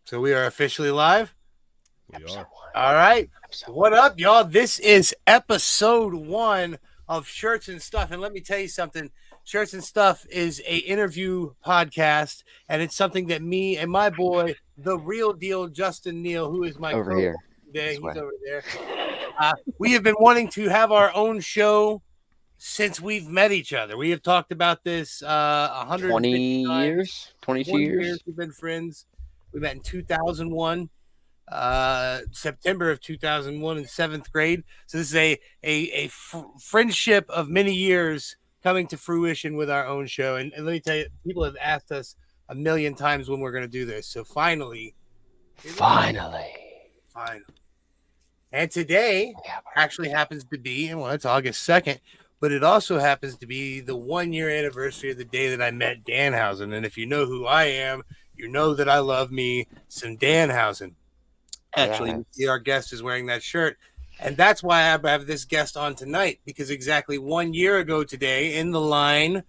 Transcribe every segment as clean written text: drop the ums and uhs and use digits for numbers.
So we are officially live. We are. All right. What up, y'all? This is episode 1 of Shirts and Stuff. And let me tell you something. Shirts and Stuff is a interview podcast, and it's something that me and my boy, the real deal, Justin Neal, who is my over here. There, he's over there. We have been wanting to have our own show since we've met each other. We have talked about this 20 years, 22 years. We've been friends. We met in 2001, September of 2001 in 7th grade. So this is a friendship of many years coming to fruition with our own show. And let me tell you, people have asked us a million times when we're going to do this. So finally. And today actually happens to be, well, it's August 2nd, but it also happens to be the 1-year anniversary of the day that I met Danhausen. And if you know who I am, you know that I love me some Danhausen. Actually, you see our guest is wearing that shirt. And that's why I have this guest on tonight, because exactly 1 year ago today, in the line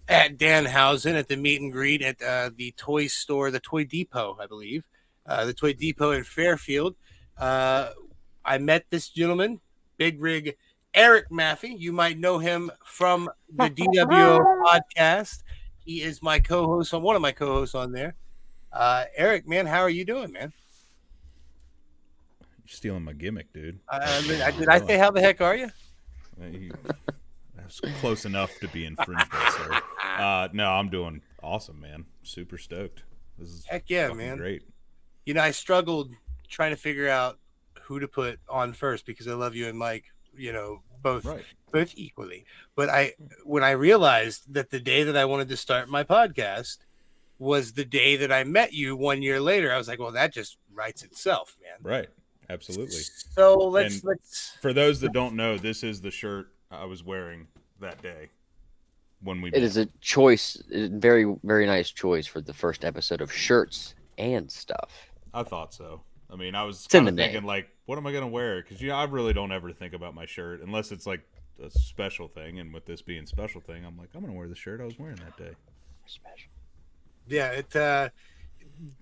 at Danhausen at the meet and greet at the toy store, the Toy Depot, I believe, the Toy Depot in Fairfield, I met this gentleman, Big Rig Eric Maffey. You might know him from the DWO podcast. He is my co-host on one of my co-hosts on there. Eric, man, how are you doing, man? You're stealing my gimmick, dude. Did I say how the heck are you? That's close enough to be infringed by, sir. No, I'm doing awesome, man. Super stoked. This is heck yeah, man. Great. You know, I struggled trying to figure out who to put on first because I love you and Mike, you know, both equally. But when I realized that the day that I wanted to start my podcast was the day that I met you 1 year later, I was like, well, that just writes itself, man. Right. Absolutely. So let's for those that don't know, this is the shirt I was wearing that day when we met. It is a choice, very, very nice choice for the first episode of Shirts and Stuff. I thought so. I mean, I was kind of thinking, like, what am I going to wear? Because, you know, I really don't ever think about my shirt unless it's, like, a special thing. And with this being special thing, I'm like, I'm going to wear the shirt I was wearing that day. Special. Yeah, it's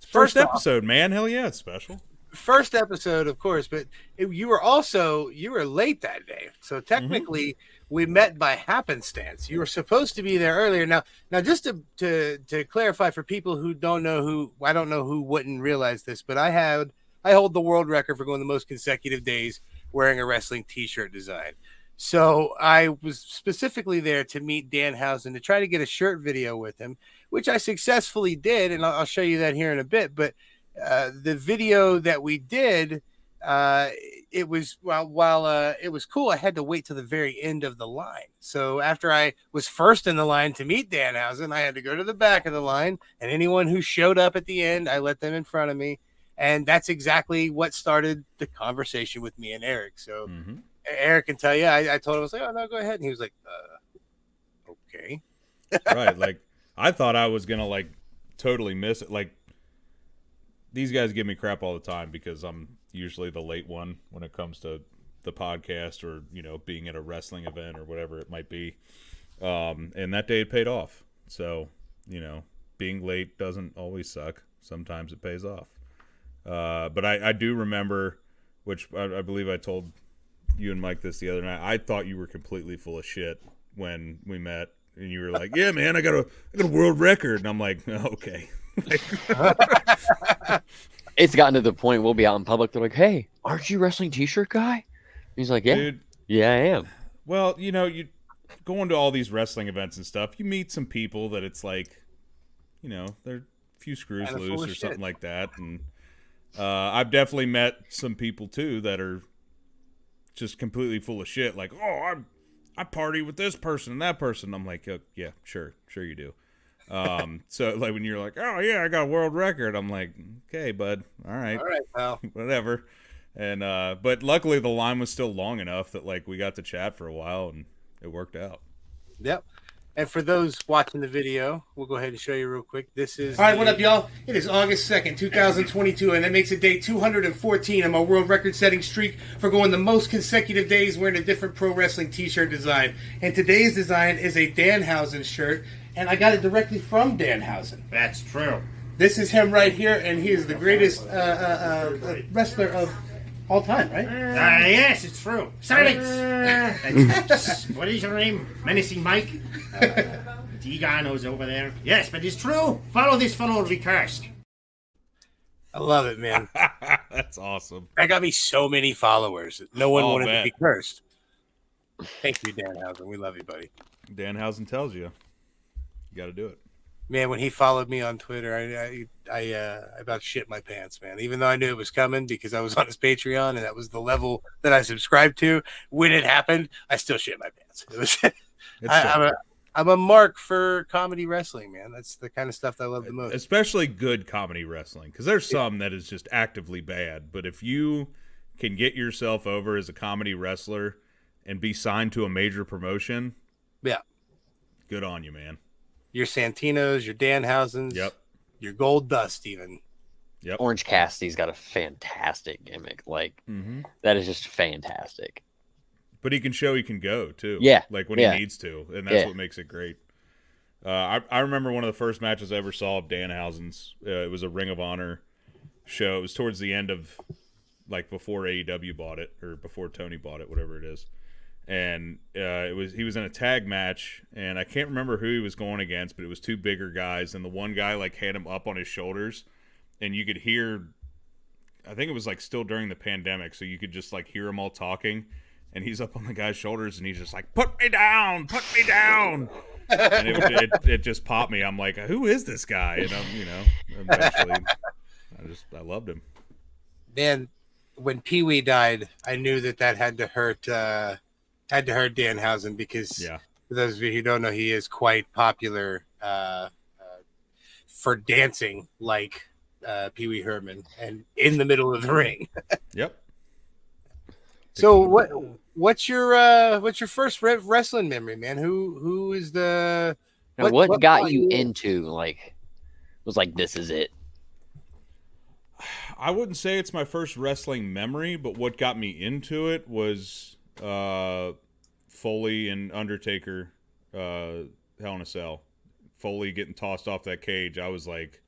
first episode, man. Hell yeah, it's special. First episode, of course, but you were late that day. So technically, we met by happenstance. You were supposed to be there earlier. Now, just to clarify for people who don't know who wouldn't realize this, but I hold the world record for going the most consecutive days wearing a wrestling T-shirt design. So I was specifically there to meet Danhausen to try to get a shirt video with him, which I successfully did, and I'll show you that here in a bit. But the video that we did, it was while it was cool, I had to wait till the very end of the line. So after I was first in the line to meet Danhausen, I had to go to the back of the line, and anyone who showed up at the end, I let them in front of me. And that's exactly what started the conversation with me and Eric. So Eric can tell you, I told him, I was like, oh, no, go ahead. And he was like, okay. Right. Like, I thought I was going to, like, totally miss it. Like, these guys give me crap all the time because I'm usually the late one when it comes to the podcast or, you know, being at a wrestling event or whatever it might be. And that day it paid off. So, you know, being late doesn't always suck. Sometimes it pays off. But I do remember, which I believe I told you and Mike this the other night, I thought you were completely full of shit when we met. And you were like, yeah, man, I got a world record. And I'm like, oh, okay. It's gotten to the point we'll be out in public. They're like, hey, aren't you wrestling T-shirt guy? He's like, yeah. Dude, yeah, I am. Well, you know, you going to all these wrestling events and stuff, you meet some people that it's like, you know, they're a few screws loose or something like that. And I've definitely met some people, too, that are just completely full of shit. Like, oh, I party with this person and that person. I'm like, oh, yeah, sure you do. So like when you're like, oh yeah, I got a world record, I'm like, okay, bud, all right, pal, whatever. And but luckily the line was still long enough that like we got to chat for a while and it worked out. Yep. And for those watching the video, we'll go ahead and show you real quick. This is all right. What up, y'all? It is August 2nd, 2022, and that makes it day 214 of my world record-setting streak for going the most consecutive days wearing a different pro wrestling T-shirt design. And today's design is a Danhausen shirt, and I got it directly from Danhausen. That's true. This is him right here, and he is the greatest wrestler of all time, right? Yes, it's true. Silence! What is your name? Menacing Mike? Tigano's over there. Yes, but it's true. Follow this fellow or be cursed. I love it, man. That's awesome. That got me so many followers. No one wanted man. to be cursed. Thank you, Danhausen. We love you, buddy. Danhausen tells you. You got to do it. Man, when he followed me on Twitter, I about shit my pants, man. Even though I knew it was coming because I was on his Patreon and that was the level that I subscribed to. When it happened, I still shit my pants. It was. I'm a mark for comedy wrestling, man. That's the kind of stuff that I love the most. Especially good comedy wrestling, because there's some that is just actively bad. But if you can get yourself over as a comedy wrestler and be signed to a major promotion, yeah, good on you, man. Your Santinos, your Danhausens, yep, your Gold Dust, even. Yep. Orange Cassidy's got a fantastic gimmick. Like that is just fantastic. But he can show he can go too. Yeah, like when he needs to, and that's what makes it great. I remember one of the first matches I ever saw of Danhausen's. It was a Ring of Honor show. It was towards the end of, like, before AEW bought it or before Tony bought it, whatever it is. And he was in a tag match, and I can't remember who he was going against, but it was two bigger guys, and the one guy like had him up on his shoulders, and you could hear. I think it was like still during the pandemic, so you could just like hear them all talking. And he's up on the guy's shoulders, and he's just like, "Put me down, put me down." And it just popped me. I'm like, "Who is this guy?" And eventually, I loved him. Man, when Pee Wee died, I knew that had to hurt Danhausen because for those of you who don't know, he is quite popular for dancing like Pee Wee Herman and in the middle of the ring. Yep. So what's your first wrestling memory, man? Who is the what got you into was like this is it? I wouldn't say it's my first wrestling memory, but what got me into it was Foley and Undertaker Hell in a Cell. Foley getting tossed off that cage. I was like,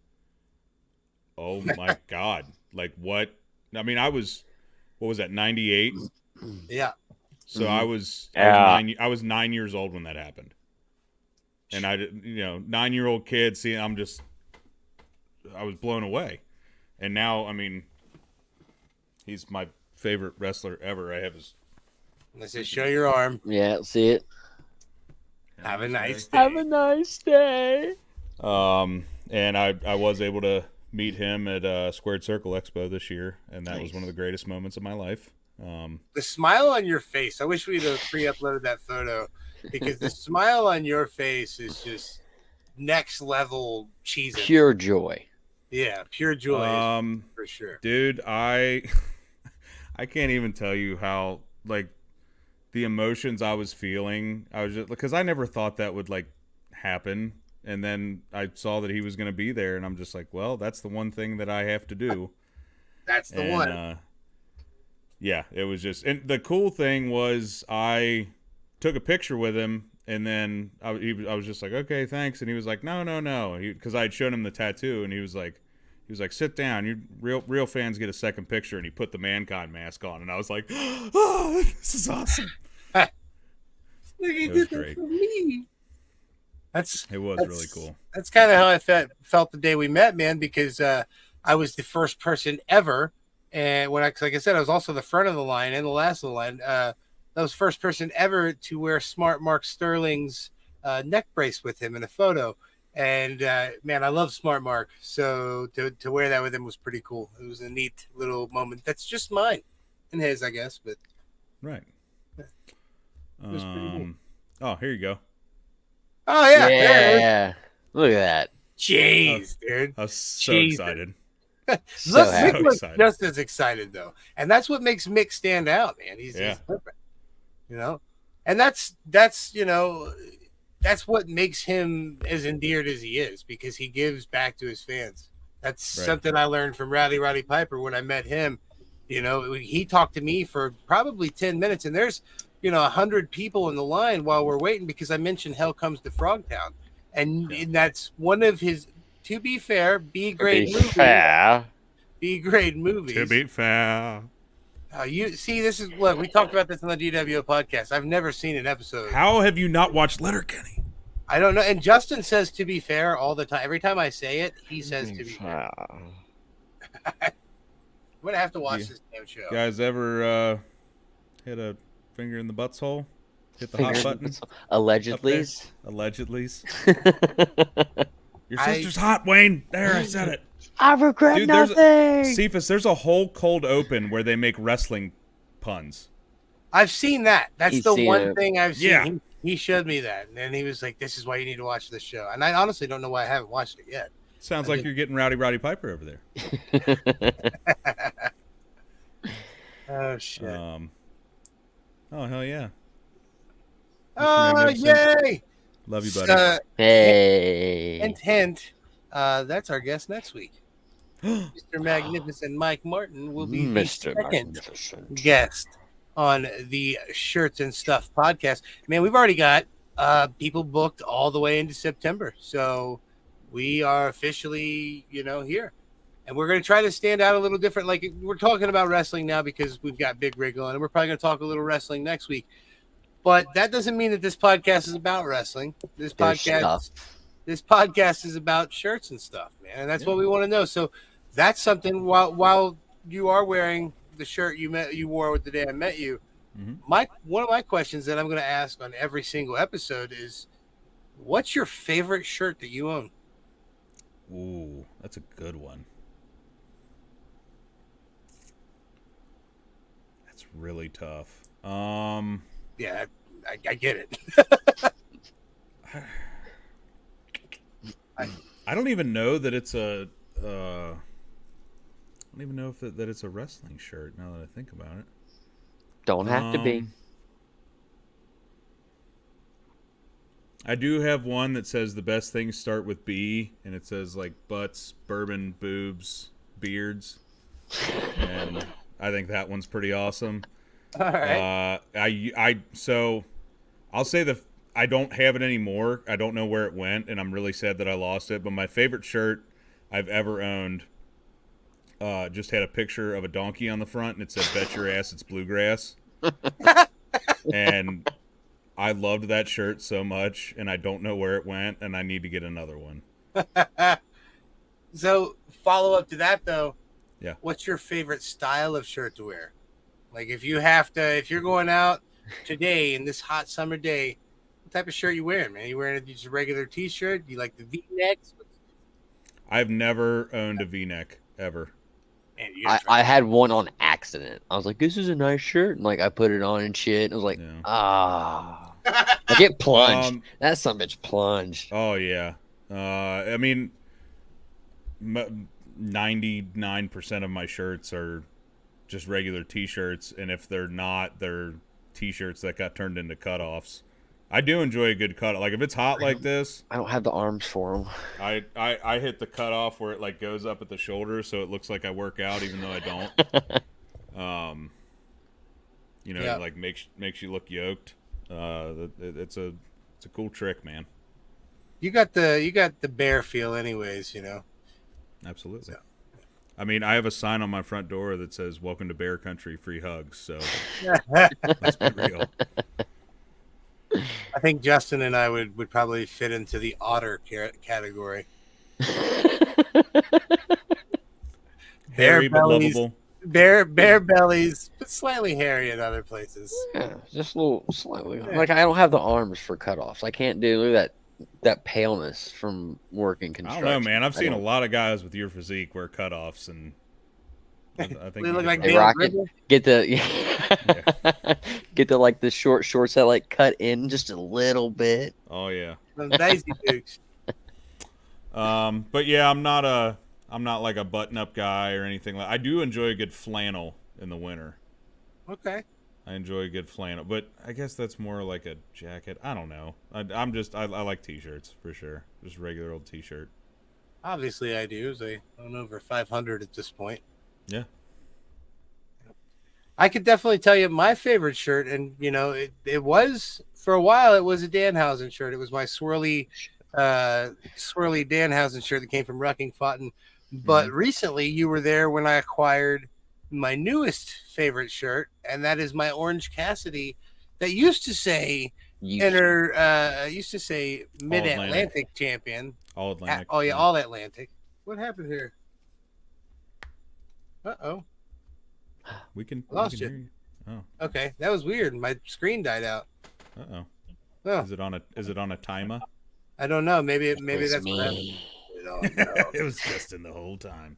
oh my God. Like what? I mean, what was that, 98? Yeah. So I was 9 years old when that happened. And 9-year-old kid, I was blown away. And now, I mean, he's my favorite wrestler ever. I have his. Let's just show your arm. Yeah, see it. Have a nice day. Have a nice day. And I was able to meet him at Squared Circle Expo this year, and that was one of the greatest moments of my life. The smile on your face. I wish we'd have pre-uploaded that photo because the smile on your face is just next level cheesy. Pure joy. Yeah, pure joy for sure. Dude, I can't even tell you how like the emotions I was feeling. I was just because I never thought that would like happen. And then I saw that he was going to be there, and I'm just like, well, that's the one thing that I have to do. That's the one. Yeah, it was just, and the cool thing was I took a picture with him, and then I was just like, okay, thanks. And he was like, no, because I had shown him the tattoo, and he was like, sit down. You real fans get a second picture, and he put the Mankind mask on, and I was like, oh, this is awesome. It was great. It was really cool. That's kind of how I felt the day we met, man, because I was the first person ever. And like I said, I was also the front of the line and the last of the line. That was first person ever to wear Smart Mark Sterling's neck brace with him in a photo. And man, I love Smart Mark. So to wear that with him was pretty cool. It was a neat little moment. That's just mine and his, I guess. But right. It was pretty cool. Oh, here you go. Oh, yeah. Yeah. Look at that. Jeez, dude. I was so excited. Mick looks just as excited, though. And that's what makes Mick stand out, man. He's perfect. And that's what makes him as endeared as he is, because he gives back to his fans. That's something I learned from Roddy Piper when I met him. He talked to me for probably 10 minutes, and there's 100 people in the line while we're waiting because I mentioned Hell Comes to Frogtown. And that's one of his to be fair, B To grade be movie. fair. B grade movies. To be fair. You see, this is look. We talked about this on the DWO podcast. I've never seen an episode. How have you not watched Letterkenny? I don't know. And Justin says "to be fair" all the time. Every time I say it, he says "to be fair." I'm gonna have to watch this damn show. Guys ever hit a finger in the butthole? Hit the hot button? Allegedly. Allegedly. Your sister's hot, Wayne. There, I said it. I regret Dude, nothing. Cephas, there's a whole cold open where they make wrestling puns. I've seen that. That's He's the seen one it. thing I've seen. Yeah. He showed me that, and he was like, "This is why you need to watch this show." And I honestly don't know why I haven't watched it yet. Sounds like you're getting Roddy Piper over there. Oh shit! Oh hell yeah! Oh yay! Love you, buddy. Hey. Hint. That's our guest next week. Mr. Magnificent Mike Martin will be the Mr. second Magnificent. guest on the Shirts and Stuff podcast. Man, we've already got people booked all the way into September, so we are officially, here, and we're going to try to stand out a little different. Like, we're talking about wrestling now because we've got Big Rig on, and we're probably going to talk a little wrestling next week. But that doesn't mean that this podcast is about wrestling. This podcast is about shirts and stuff, man, and that's what we want to know. So that's something. While you are wearing the shirt you wore with the day I met you, one of my questions that I'm going to ask on every single episode is, what's your favorite shirt that you own? Ooh, that's a good one. That's really tough. Yeah, I get it. I don't even know that it's a. I don't even know if that it's a wrestling shirt. Now that I think about it, Don't have to be. I do have one that says the best things start with B, and it says like butts, bourbon, boobs, beards, and I think that one's pretty awesome. All right. So I'll say I don't have it anymore. I don't know where it went, and I'm really sad that I lost it. But my favorite shirt I've ever owned just had a picture of a donkey on the front, and it said, "Bet your ass it's bluegrass." And I loved that shirt so much, and I don't know where it went, and I need to get another one. So follow up to that though. Yeah. What's your favorite style of shirt to wear? Like if you're going out today in this hot summer day, what type of shirt you wearing, man? You wearing just a regular t-shirt? Do you like the V-necks? I've never owned a V-neck ever. Man, I had one on accident. I was like, "This is a nice shirt," and like I put it on and shit. I was like, like it plunged. That son of a bitch plunged. Oh yeah. I mean, 99% of my shirts are just regular t-shirts, and if they're not, they're t-shirts that got turned into cutoffs. I do enjoy a good cut. Like if it's hot like this, I don't have the arms for them. I hit the cutoff where it like goes up at the shoulder, so it looks like I work out even though I don't. It like makes you look yoked. It's a cool trick, man. You got the bear feel, anyways. Absolutely. So. I mean, I have a sign on my front door that says "Welcome to Bear Country, free hugs." So let's be real. I think Justin and I would probably fit into the otter category. Hairy but lovable. Bear bellies, but slightly hairy in other places. Yeah, just a little slightly. Like I don't have the arms for cutoffs. I can't do that paleness from working construction. I don't know, man. I've seen a lot of guys with your physique wear cutoffs, and I think they look like get the get the like the short shorts that like cut in just a little bit. Oh yeah, Daisy Dukes. But yeah, I'm not like a button-up guy or anything. I do enjoy a good flannel in the winter. Okay. I enjoy a good flannel, but I guess that's more like a jacket. I don't know. I like t-shirts for sure. Just regular old t-shirt. Obviously, I do. I own over 500 at this point. Yeah. I could definitely tell you my favorite shirt, and it was for a while. It was a Danhausen shirt. It was my swirly swirly Danhausen shirt that came from Ruckingfotten. But recently, you were there when I acquired my newest favorite shirt, and that is my Orange Cassidy that used to say used to say Mid-Atlantic champion. All Atlantic. Oh yeah, All Atlantic. What happened here? Uh-oh. We can Lost hear you. Oh. Okay, that was weird. My screen died out. Uh-oh. Oh. Is it on a timer? I don't know. Maybe that's what happened. It was just in the whole time.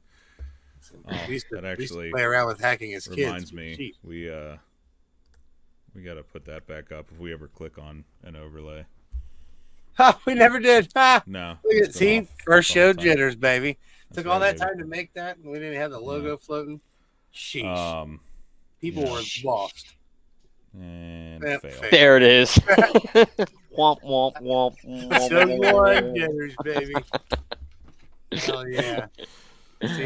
Oh, we used to actually play around with hacking as kids. Reminds me, we got to put that back up if we ever click on an overlay. Ha! We never did. Ha! No. Look at see, first show jitters, baby. That's Took all right, that time to make that, and we didn't have the logo floating. Sheesh. People were lost. And fail. There it is. Womp womp womp. Show one jitters, baby. Oh yeah. See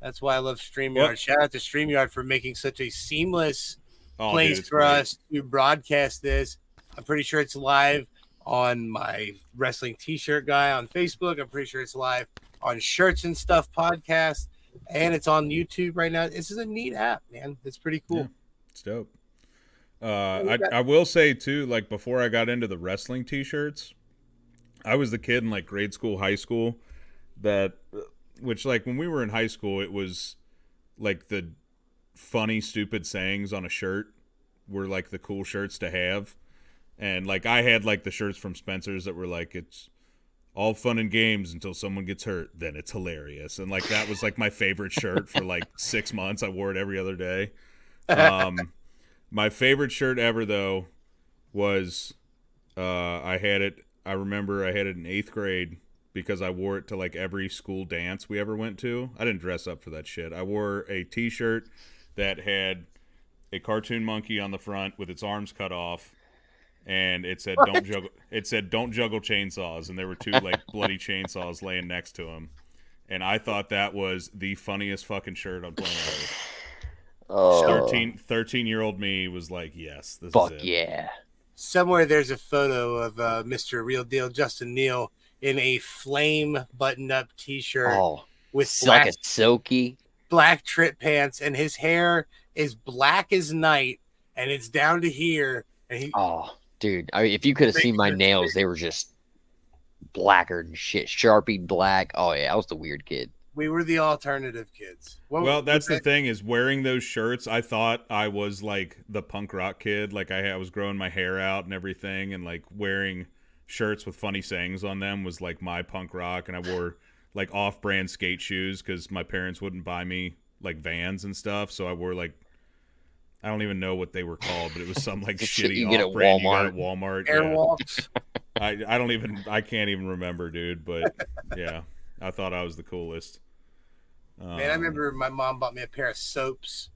that's why I love StreamYard. Shout out to StreamYard for making such a seamless place for us to broadcast this. I'm pretty sure it's live on my wrestling t-shirt guy on Facebook. I'm pretty sure it's live on Shirts and Stuff podcast, and it's on YouTube right now. This is a neat app, man. It's pretty cool. Yeah, it's dope. I will say too, like before I got into the wrestling t-shirts, I was the kid in like grade school, high school which like when we were in high school, it was like the funny, stupid sayings on a shirt were like the cool shirts to have. And like I had like the shirts from Spencer's that were like, it's all fun and games until someone gets hurt, then it's hilarious. And like that was like my favorite shirt for like 6 months. I wore it every other day. My favorite shirt ever though was I remember I had it in 8th grade because I wore it to like every school dance we ever went to. I didn't dress up for that shit. I wore a t-shirt that had a cartoon monkey on the front with its arms cut off, and it said "Don't juggle." It said "Don't juggle chainsaws," and there were 2 like bloody chainsaws laying next to him. And I thought that was the funniest fucking shirt on planet Earth. Oh. 13-year-old me was like, "Yes, this Fuck is it." Yeah. Somewhere there's a photo of Mr. Real Deal Justin Neal in a flame button-up t-shirt with like a silky black trip pants, and his hair is black as night, and it's down to here. And dude! I mean, if you could have seen my nails, they were just blacker than shit, Sharpie black. Oh yeah, I was the weird kid. We were the alternative kids. Well, that's the thing is wearing those shirts. I thought I was like the punk rock kid. Like I was growing my hair out and everything, and like wearing shirts with funny sayings on them was like my punk rock. And I wore like off-brand skate shoes because my parents wouldn't buy me like Vans and stuff. So I wore like, I don't even know what they were called, but it was some like shitty off-brand you got at Walmart. Airwalks. I can't even remember, dude. But yeah, I thought I was the coolest. Man, I remember my mom bought me a pair of soaps,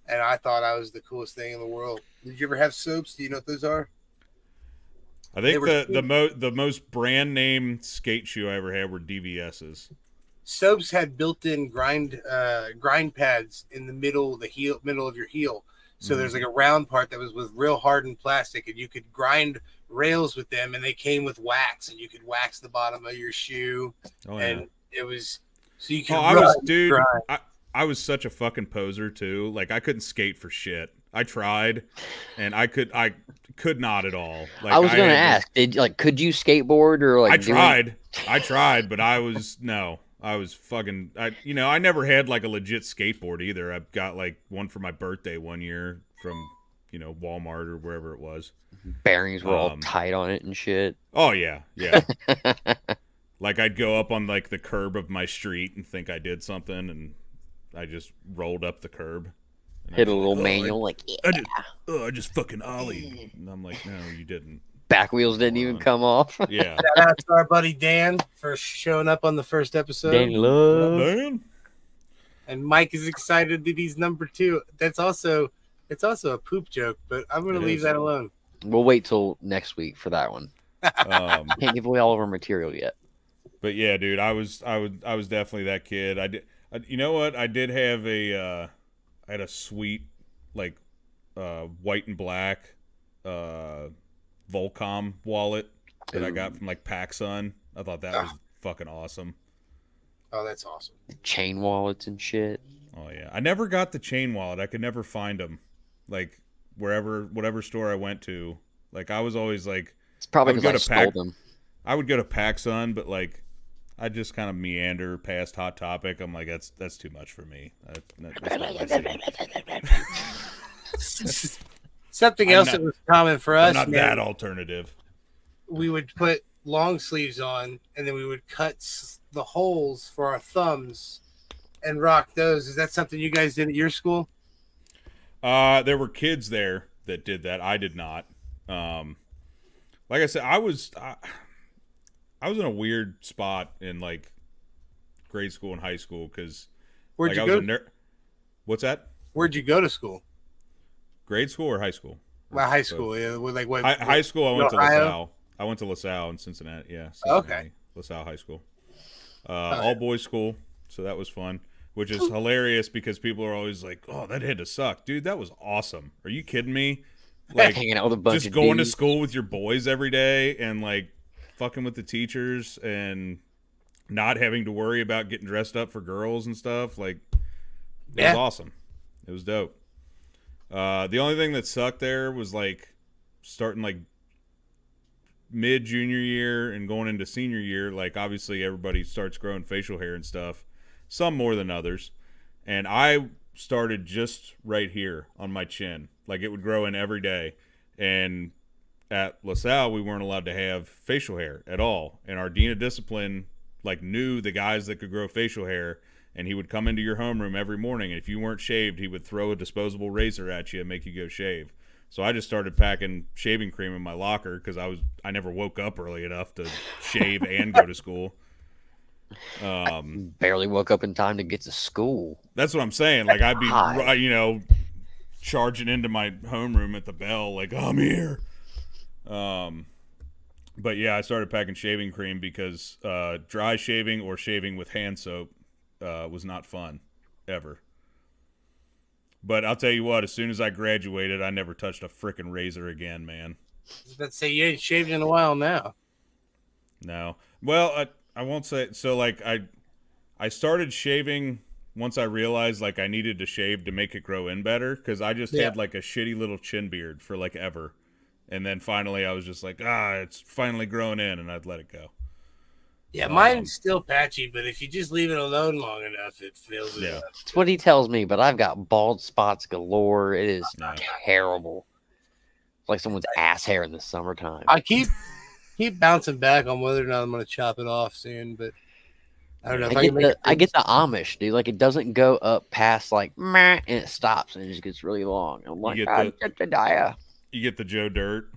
and I thought I was the coolest thing in the world. Did you ever have soaps? Do you know what those are? I think the most brand name skate shoe I ever had were DVS's. Soaps had built-in grind pads in the middle of your heel. So there's like a round part that was with real hardened plastic, and you could grind rails with them, and they came with wax, and you could wax the bottom of your shoe. And it was so you could I was such a fucking poser too. Like I couldn't skate for shit. I tried, and I could not at all. Like I was gonna ask, could you skateboard or like? I tried, but I was fucking. I never had like a legit skateboard either. I got like one for my birthday one year from Walmart or wherever it was. Bearings were all tight on it and shit. Oh yeah. Like I'd go up on like the curb of my street and think I did something, and I just rolled up the curb. Hit a little manual, I just fucking ollied. And I'm like, no, you didn't. Back wheels didn't even come off. Yeah. Shout out to our buddy Dan for showing up on the first episode. Danny Love. Dan. And Mike is excited that he's number 2. It's also a poop joke, but I'm going to leave that alone. We'll wait till next week for that one. Can't give away all of our material yet. But yeah, dude, I was definitely that kid. You know what? I did have I had a sweet, like, white and black Volcom wallet that I got from like PacSun. I thought that was fucking awesome. Oh, that's awesome. Chain wallets and shit. Oh yeah, I never got the chain wallet. I could never find them. Like whatever store I went to, like I was always like, it's probably because I stole them. I would go to PacSun, but like I just kind of meander past Hot Topic. I'm like, that's too much for me. Something else that was common for us. I'm not that alternative. We would put long sleeves on, and then we would cut the holes for our thumbs and rock those. Is that something you guys did at your school? There were kids there that did that. I did not. Like I said, I was in a weird spot in like grade school and high school because where'd you go? What's that? Where'd you go to school? Grade school or high school? Well, high school. Yeah, like what? High school. I went to LaSalle. I went to LaSalle in Cincinnati. Yeah. Cincinnati, okay. LaSalle High School. All boys school, so that was fun. Which is hilarious because people are always like, "Oh, that had to suck, dude. That was awesome. Are you kidding me? Like hanging out with a bunch just of going dudes. to school with your boys every day and like fucking with the teachers and not having to worry about getting dressed up for girls and stuff. Like it was awesome. It was dope. The only thing that sucked there was like starting like mid junior year and going into senior year. Like obviously everybody starts growing facial hair and stuff. Some more than others. And I started just right here on my chin. Like it would grow in every day. And at LaSalle, we weren't allowed to have facial hair at all. And our dean of discipline like knew the guys that could grow facial hair. And he would come into your homeroom every morning. And if you weren't shaved, he would throw a disposable razor at you and make you go shave. So I just started packing shaving cream in my locker because I never woke up early enough to shave and go to school. I barely woke up in time to get to school. That's what I'm saying. Like I'd be, charging into my homeroom at the bell, like I'm here. But yeah, I started packing shaving cream because dry shaving or shaving with hand soap was not fun ever. But I'll tell you what, as soon as I graduated, I never touched a frickin' razor again, man. Let's say you ain't shaved in a while now. No. Well, I won't say so. Like I started shaving once I realized like I needed to shave to make it grow in better because I just had like a shitty little chin beard for like ever, and then finally I was just like it's finally growing in, and I'd let it go. Yeah, mine's still patchy, but if you just leave it alone long enough, it fills it up. That's what he tells me, but I've got bald spots galore. It is terrible. It's like someone's ass hair in the summertime. I keep bouncing back on whether or not I'm going to chop it off soon, but I don't know. I get the Amish, dude. Like it doesn't go up past like meh, and it stops and it just gets really long. I'm like, you get the Joe Dirt.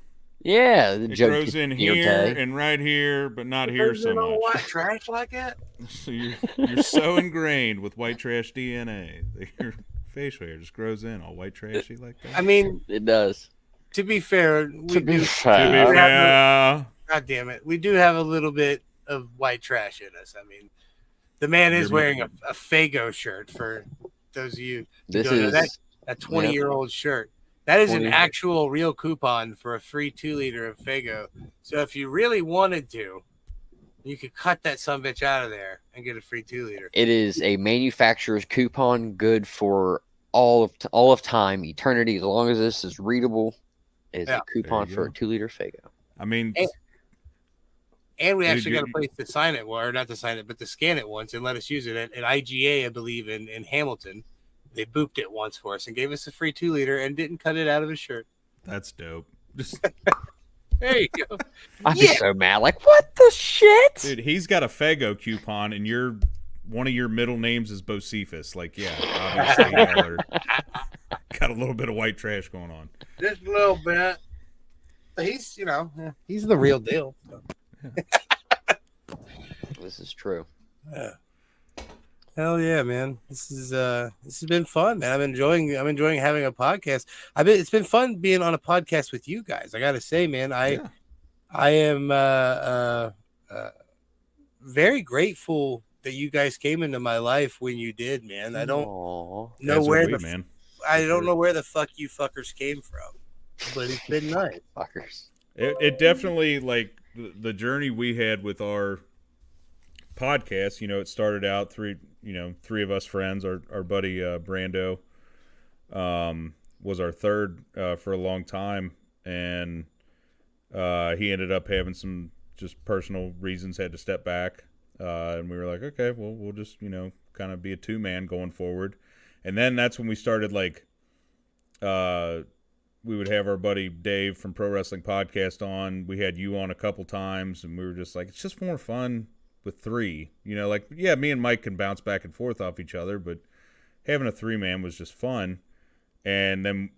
Yeah, it grows in here and right here, but not here so much. White trash like that. So you're so ingrained with white trash DNA that your facial hair just grows in all white trashy like that. I mean, it does. To be fair, to be fair. God damn it, we do have a little bit of white trash in us. I mean, the man is wearing a Fago shirt for those of you. This is a 20-year-old shirt. That is an actual real coupon for a free 2-liter of Fago. So if you really wanted to, you could cut that sumbitch out of there and get a free 2-liter. It is a manufacturer's coupon, good for all of time, eternity. As long as this is readable, it's a coupon for a 2-liter Fago. I mean, and we actually got a place to sign it, or not to sign it, but to scan it once and let us use it at IGA, I believe, in Hamilton. They booped it once for us and gave us a free 2-liter and didn't cut it out of his shirt. That's dope. There you go. I'd be so mad. Like, what the shit? Dude, he's got a Fago coupon and one of your middle names is Bocephus. Like, yeah, obviously y'all got a little bit of white trash going on. Just a little bit. But he's the real deal. So. This is true. Yeah. Hell yeah, man! This has been fun, man. I'm enjoying having a podcast. It's been fun being on a podcast with you guys. I gotta say, man, I am very grateful that you guys came into my life when you did, man. I don't know where the fuck you fuckers came from, but it's been nice. Fuckers. It definitely, like, the journey we had with our podcast, it started out three of us friends. Our buddy Brando was our third for a long time, and he ended up having some just personal reasons, had to step back, and we were like, okay, well, we'll just kind of be a two-man going forward. And then that's when we started, like, we would have our buddy Dave from Pro Wrestling Podcast on. We had you on a couple times, and we were just like, it's just more fun with three. Like, yeah, me and Mike can bounce back and forth off each other, but having a three-man was just fun. And then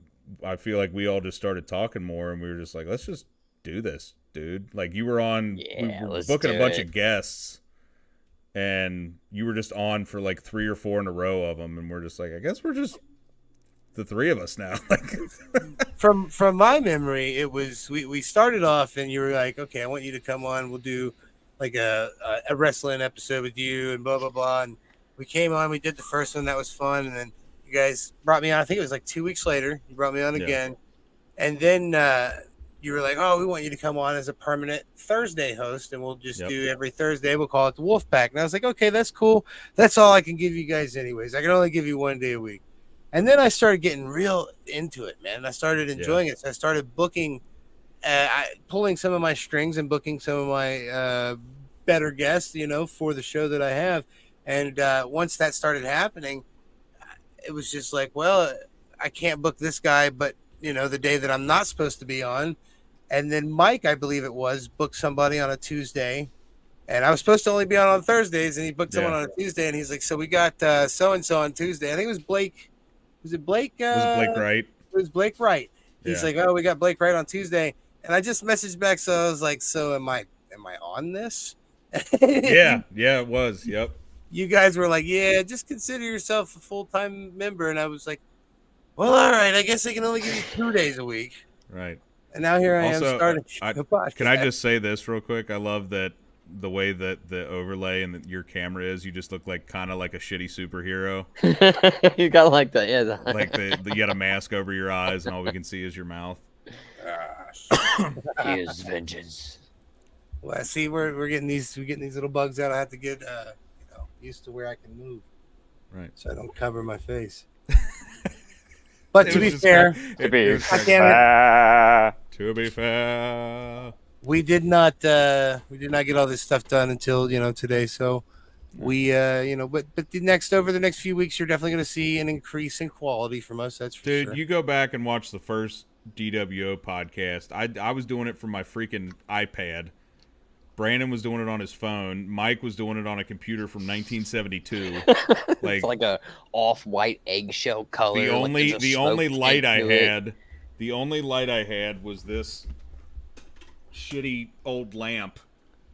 I feel like we all just started talking more, and we were just like, let's just do this, dude. Like, you were on, we were booking a bunch of guests, and you were just on for like 3 or 4 in a row of them, and we're just like, I guess we're just the three of us now. Like, from my memory, it was we started off, and you were like, okay, I want you to come on. We'll do like a wrestling episode with you, and blah blah blah. And we came on. We did the first one. That was fun. And then you guys brought me on. I think it was like 2 weeks later. You brought me on again, and then you were like, oh, we want you to come on as a permanent Thursday host, and we'll just do every Thursday. We'll call it the Wolf Pack. And I was like, okay, that's cool. That's all I can give you guys, anyways. I can only give you 1 day a week. And then I started getting real into it, man. I started enjoying it. So I started booking, pulling some of my strings and booking some of my better guests, for the show that I have. And once that started happening, it was just like, well, I can't book this guy, but, the day that I'm not supposed to be on. And then Mike, I believe it was, booked somebody on a Tuesday. And I was supposed to only be on Thursdays, and he booked someone on a Tuesday. And he's like, so we got so-and-so on Tuesday. I think it was Blake. Was it Blake? Was it Blake Wright? It was Blake Wright. He's like, oh, we got Blake Wright on Tuesday. And I just messaged back. So I was like, so am I on this? Yeah, it was. Yep. You guys were like, yeah, just consider yourself a full-time member. And I was like, well, all right, I guess I can only give you 2 days a week. Right. And now here I am starting a podcast. Can I just say this real quick? I love that the way that the overlay and your camera is. You just look like kind of like a shitty superhero. You got like that, yeah. Like you got a mask over your eyes, and all we can see is your mouth. Here's vengeance. Well, I see we're getting these little bugs out. I have to get used to where I can move, right? So I don't cover my face. But to be fair, we did not get all this stuff done until today. So we but over the next few weeks, you're definitely going to see an increase in quality from us. That's for sure. Dude, you go back and watch the first DWO podcast. I was doing it from my freaking iPad. Brandon was doing it on his phone. Mike was doing it on a computer from 1972. It's like a off-white eggshell color. The only light I had was this shitty old lamp.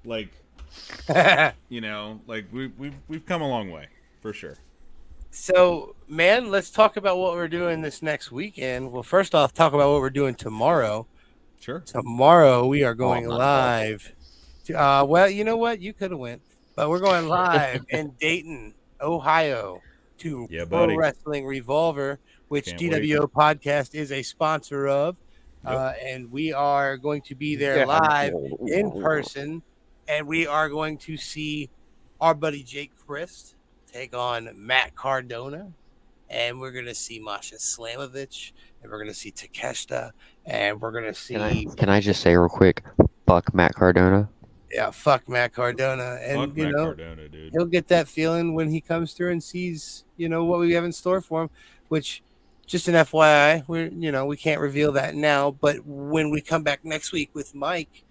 Like, like we've come a long way for sure. So, man, let's talk about what we're doing this next weekend. Well, first off, talk about what we're doing tomorrow. Sure. Tomorrow we are going live. Well, you know what? You could have went, but we're going live in Dayton, Ohio, to Pro Wrestling Revolver, which DWO Podcast is a sponsor of. And we are going to be there live in person, and we are going to see our buddy Jake Christ take on Matt Cardona, and we're going to see Masha Slamovich, and we're going to see Takeshita, and we're going to see... Can I just say real quick, fuck Matt Cardona? Yeah, fuck Matt Cardona. And, Matt Cardona, dude. He'll get that feeling when he comes through and sees, what we have in store for him, which, just an FYI, we can't reveal that now, but when we come back next week with Mike,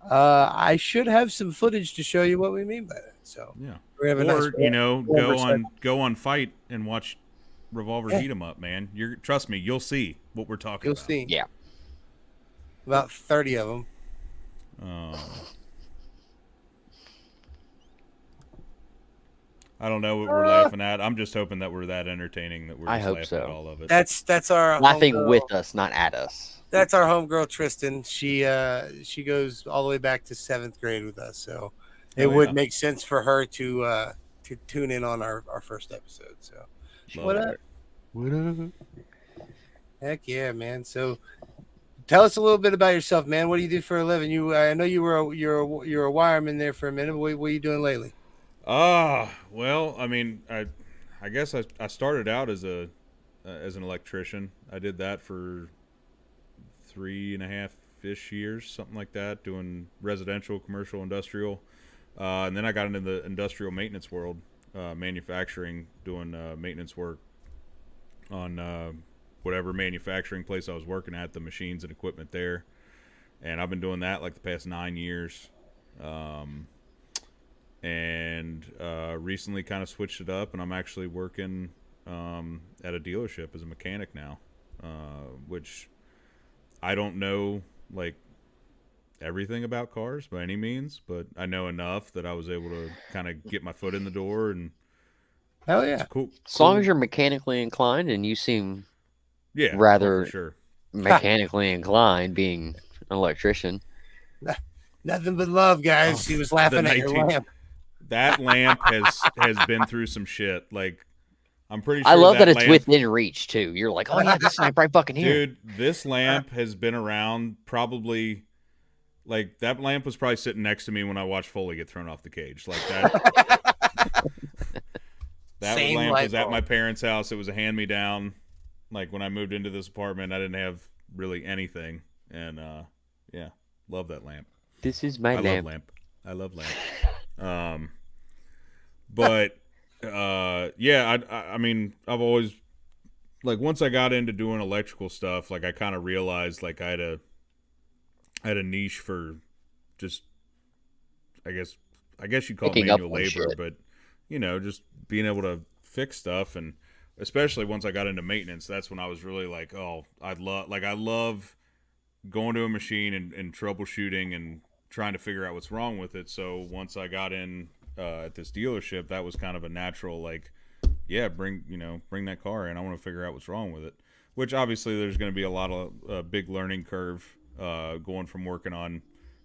I should have some footage to show you what we mean by that. So, go on Fight and watch Revolver heat him up, man. Trust me, you'll see what we're talking about. You'll see. Yeah. About 30 of them. I don't know what we're laughing at. I'm just hoping that we're that entertaining that we're just laughing at all of it. That's our laughing with us, not at us. That's our homegirl Tristan. She goes all the way back to 7th grade with us, so it would make sense for her to tune in on our first episode. So what up? What up? Heck yeah, man. So tell us a little bit about yourself, man. What do you do for a living? I know you're a wireman there for a minute. What are you doing lately? Well, I mean, I guess I started out as an electrician. I did that for 3.5-ish years, something like that, doing residential, commercial, industrial, and then I got into the industrial maintenance world, manufacturing, doing maintenance work on whatever manufacturing place I was working at, the machines and equipment there, and I've been doing that like the past 9 years. And recently kind of switched it up, and I'm actually working at a dealership as a mechanic now, which I don't know like everything about cars by any means, but I know enough that I was able to kind of get my foot in the door, and hell yeah, it's cool. As long as you're mechanically inclined, and you seem Yeah, rather for sure. mechanically inclined, being an electrician. Nothing but love, guys. She was laughing at your lamp. That lamp has been through some shit. Like, I'm pretty sure I love that it's lamp, within reach too. You're like, oh yeah, this lamp right fucking here. Dude, this lamp has been around probably, like, that lamp was probably sitting next to me when I watched Foley get thrown off the cage. Like that. That Same lamp was at bulb. my parents' house. It was a hand-me-down. Like, when I moved into this apartment, I didn't have really anything. And, yeah, love that lamp. This is my lamp. I love lamp. But yeah, I mean, I've always, like, once I got into doing electrical stuff, like, I kind of realized, like, I had a niche for just, I guess you'd call it Picking up manual on labor, shit. but, you know, just being able to fix stuff. And especially once I got into maintenance, that's when I was really like, oh, I love going to a machine and troubleshooting and trying to figure out what's wrong with it. So once I got in at this dealership, that was kind of a natural, like, yeah, bring that car in. I want to figure out what's wrong with it. Which obviously there's going to be a lot of big learning curve going from working on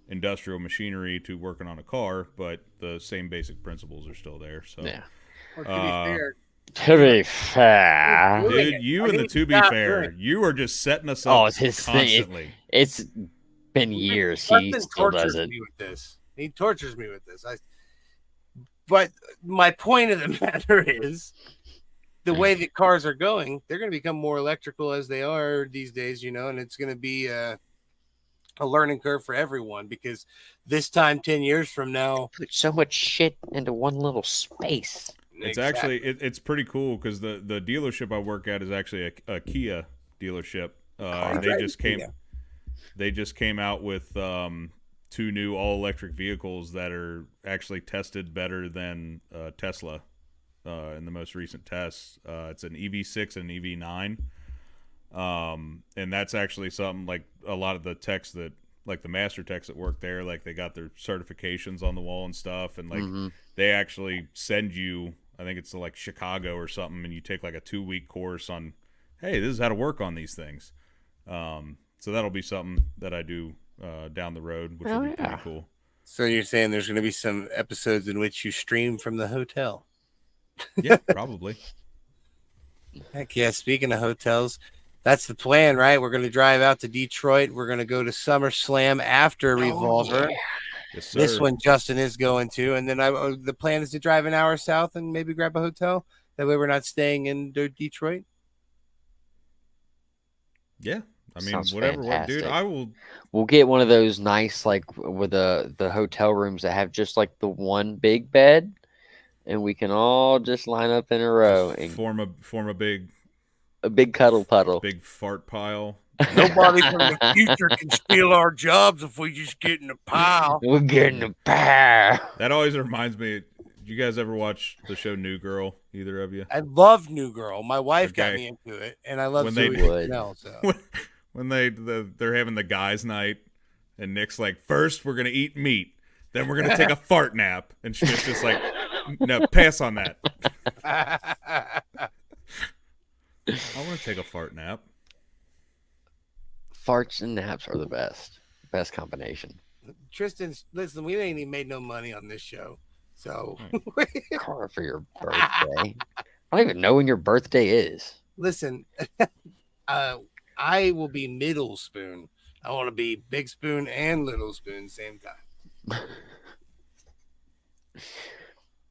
industrial machinery to working on a car, but the same basic principles are still there. So Yeah. Or to be fair, To be fair, dude, you and the to be fair, you are just setting us up it's his constantly. thing. It's been years. He Justin still does tortures it. me with this. He tortures me with this. But my point of the matter is, the way that cars are going, they're going to become more electrical as they are these days, and it's going to be a learning curve for everyone, because this time 10 years from now, Put so much shit into one little space. It's actually it's pretty cool because the dealership I work at is actually a Kia dealership, and they just came out with 2 new all electric vehicles that are actually tested better than Tesla in the most recent tests. It's an EV6 and an EV9, and that's actually something like a lot of the techs that, like the master techs that work there, like they got their certifications on the wall and stuff, and like they actually send you, I think it's to like Chicago or something, and you take like a 2-week course on, hey, this is how to work on these things. So that'll be something that I do down the road, which will be pretty cool. So you're saying there's going to be some episodes in which you stream from the hotel? Yeah, probably. Heck yeah. Speaking of hotels, that's the plan, right? We're going to drive out to Detroit. We're going to go to SummerSlam after Revolver. yeah. Yes, sir. This one Justin is going to. And then the plan is to drive an hour south and maybe grab a hotel. That way we're not staying in Detroit. Yeah. I mean, Sounds whatever, fantastic. dude, We'll get one of those nice, like, with the hotel rooms that have just like the one big bed, and we can all just line up in a row and form a big cuddle puddle. big fart pile. Nobody from the future can steal our jobs if we just get in a pile. We're getting a pair. That always reminds me. Did you guys ever watch the show New Girl? Either of you? I love New Girl. My wife got Okay. me into it, and I love When they Zoe would. Deschanel, so. When they're having the guys' night, and Nick's like, first we're gonna eat meat, then we're gonna take a fart nap, and Schmidt's just like, no, pass on that. I want to take a fart nap. Farts and naps are the best combination. Tristan, listen, we ain't even made no money on this show, so Car for your birthday. I don't even know when your birthday is. listen. I will be middle spoon I want to be Big Spoon and Little Spoon same time.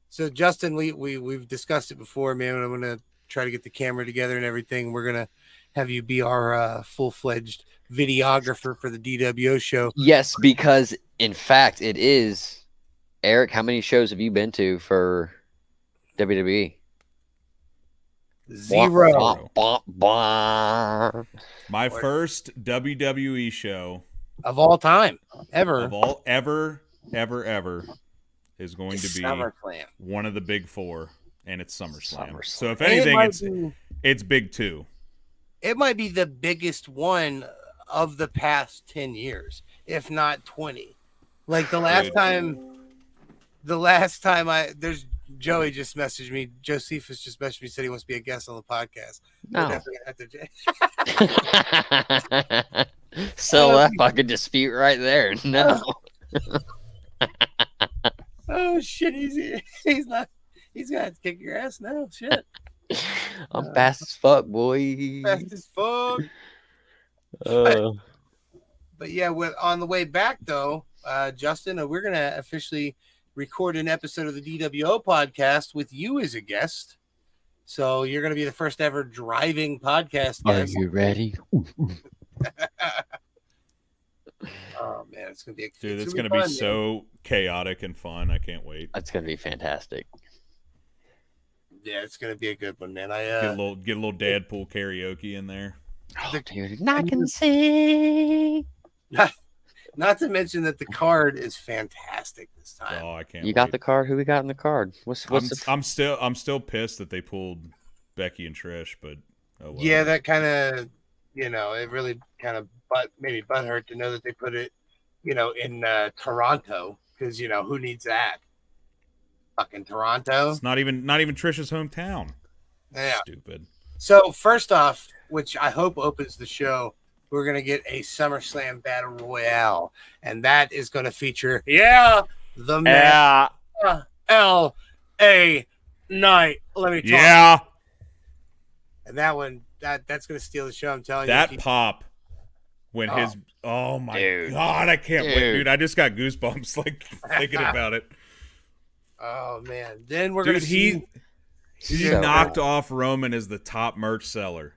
So Justin, we've discussed it before, man. I'm gonna try to get the camera together and everything. We're gonna have you be our full-fledged videographer for the DWO show. Yes, because in fact it is. Eric, how many shows have you been to for WWE? 0. My first WWE show of all time, ever is going to be SummerSlam. One of the big four, and it's SummerSlam. So if And anything, it's big two. It might be the biggest one of the past 10 years, if not 20. Like the last time there's Joey just messaged me. Josephus just messaged me, said he wants to be a guest on the podcast. No. Settle that fucking dispute right there. No. Oh shit, he's not. He's got to kick your ass now. Shit. I'm fast as fuck, boy. Fast as fuck. But yeah, on the way back though, Justin, we're gonna officially record an episode of the DWO podcast with you as a guest. So you're going to be the first ever driving podcast guest. Are you ready? Oh man, it's going to be it's going to be so chaotic and fun. I can't wait. It's going to be fantastic. Yeah, it's going to be a good one, man. Get a little dad pool karaoke in there. Oh, dude, I can sing. Not to mention that the card is fantastic this time. Oh, I can't. You got the card? Who we got in the card? I'm still pissed that they pulled Becky and Trish, but oh well. Yeah, that kind of it really kind of made me butthurt to know that they put it in Toronto, because who needs that? Fucking Toronto. It's not even Trish's hometown. Yeah, stupid. So first off, which I hope opens the show, we're going to get a SummerSlam Battle Royale. And that is going to feature, the man, L.A. Knight. Let me talk. Yeah. And that one, that's going to steal the show, I'm telling you. That pop when oh my God, I can't wait, dude. I just got goosebumps, like, thinking about it. Oh, man. Then we're going to see. He knocked off Roman as the top merch seller.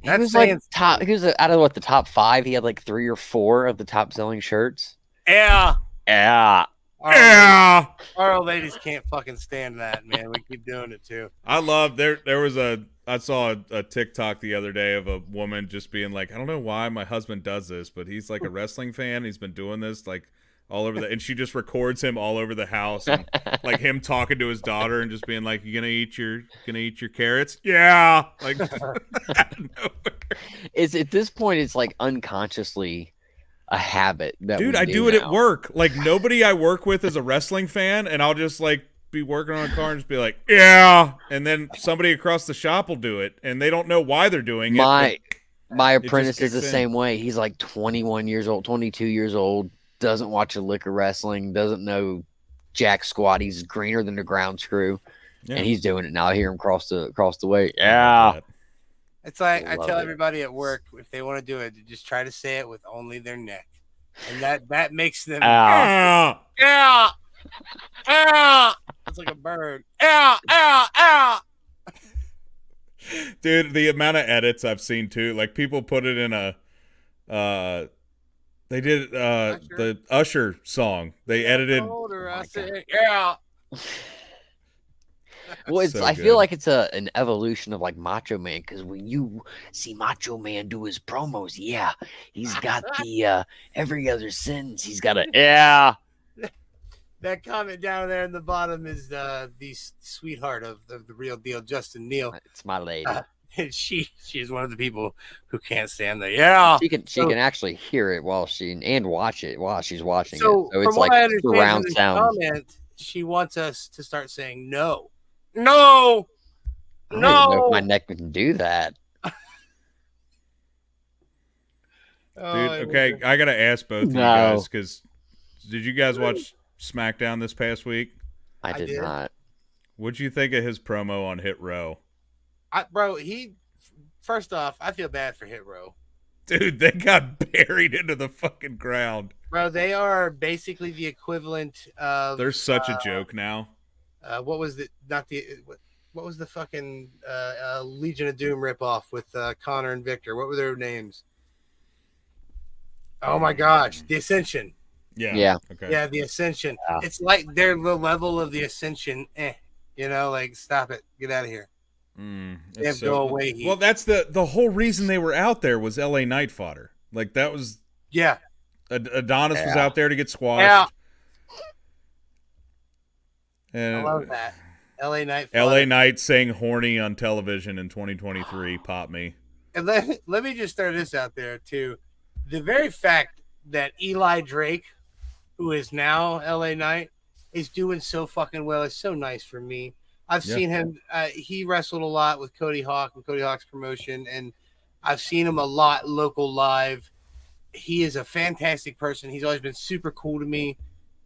He was like top. He was out of the top 5. He had like 3 or 4 of the top selling shirts. Yeah. Our old ladies can't fucking stand that, man. We keep doing it too. I love I saw a TikTok the other day of a woman just being like, I don't know why my husband does this, but he's like a wrestling fan. He's been doing this like all over and she just records him all over the house, and like him talking to his daughter and just being like, "You gonna eat your carrots?" Yeah, like out of nowhere. It's at this point, it's like unconsciously a habit. Dude, I do it at work. Like nobody I work with is a wrestling fan, and I'll just like be working on a car and just be like, "Yeah," and then somebody across the shop will do it, and they don't know why they're doing it. My apprentice is the same way. He's like 21 years old, 22 years old. Doesn't watch a lick of wrestling, doesn't know jack squat. He's greener than the ground screw, and he's doing it now. I hear him cross the way. Yeah, it's like I tell everybody at work, if they want to do it, just try to say it with only their neck, and that makes them yeah. It's like a bird. Dude, the amount of edits I've seen too, like people put it in a they did the Usher song. They edited. Yeah. Well, it's. So I feel like it's an evolution of like Macho Man, because when you see Macho Man do his promos, he's got the every other sentence he's got a That comment down there in the bottom is the sweetheart of the real deal, Justin Neal. It's my lady. And she is one of the people who can't stand the She can actually hear it and watch it while she's watching it. So it's like surround sound. Comment, she wants us to start saying no. I don't even know if my neck can do that. Dude, okay, I gotta ask both of you guys, because did you guys watch SmackDown this past week? I did not. What'd you think of his promo on Hit Row? Bro, first off, I feel bad for Hit Row. Dude, they got buried into the fucking ground. Bro, they are basically the equivalent of. They're such a joke now. What was the not the what was the fucking Legion of Doom ripoff with Connor and Victor? What were their names? Oh my gosh, the Ascension. Yeah. Okay. Yeah, the Ascension. Yeah. It's like they're the level of the Ascension. Like stop it, get out of here. They have go away. Heat. Well, that's the whole reason they were out there was LA Knight fodder. Like that was Adonis was out there to get squashed. Yeah. And I love that. LA Knight. LA Knight saying horny on television in 2023 pop me. And let me just throw this out there too. The very fact that Eli Drake, who is now LA Knight, is doing so fucking well is so nice for me. I've seen him. He wrestled a lot with Cody Hawk and Cody Hawk's promotion, and I've seen him a lot local live. He is a fantastic person. He's always been super cool to me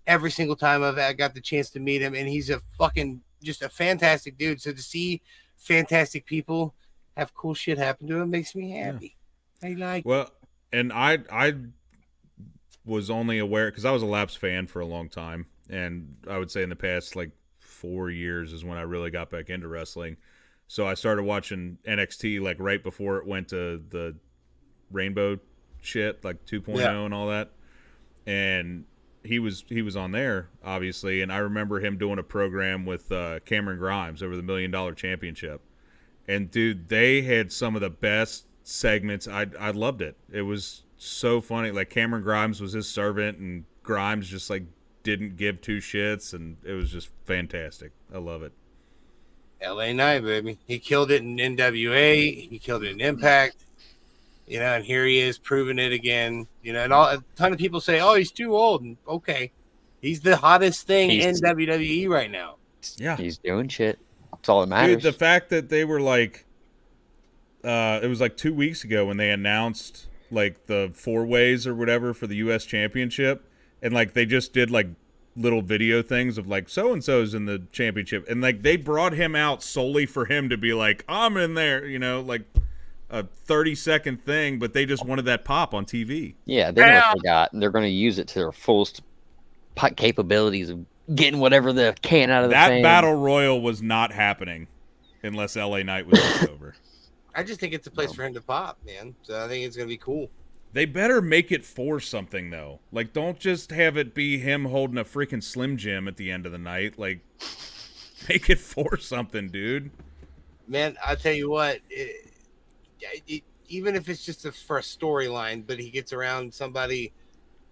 every single time I got the chance to meet him, and he's a fucking just a fantastic dude. So to see fantastic people have cool shit happen to him makes me happy. I like. Well, and I was only aware because I was a Laps fan for a long time, and I would say in the past like 4 years is when I really got back into wrestling. So I started watching NXT like right before it went to the Rainbow shit, like 2.0 and all that. And he was on there, obviously, and I remember him doing a program with Cameron Grimes over the $1 Million Championship. And dude, they had some of the best segments. I loved it. It was so funny. Like Cameron Grimes was his servant, and Grimes just like didn't give two shits, and it was just fantastic. I love it. LA Knight, baby. He killed it in NWA. He killed it in Impact. And here he is proving it again. And a ton of people say, "Oh, he's too old." And okay, he's the hottest thing in WWE right now. Yeah, he's doing shit. That's all that matters. Dude, the fact that they were like, it was like 2 weeks ago when they announced like the 4-ways or whatever for the U.S. Championship, and like they just did like little video things of like so and so's in the championship, and like they brought him out solely for him to be like, I'm in there, like a 30-second thing, but they just wanted that pop on TV. Yeah, they know what they got, and they're going to use it to their fullest capabilities of getting whatever they can out of the fan. That battle royal was not happening unless LA Knight was over. I just think it's a place for him to pop, man. So I think it's going to be cool. They better make it for something, though. Like, don't just have it be him holding a freaking Slim Jim at the end of the night. Like, make it for something, dude. Man, I'll tell you what. Even if it's just for a storyline, but he gets around somebody,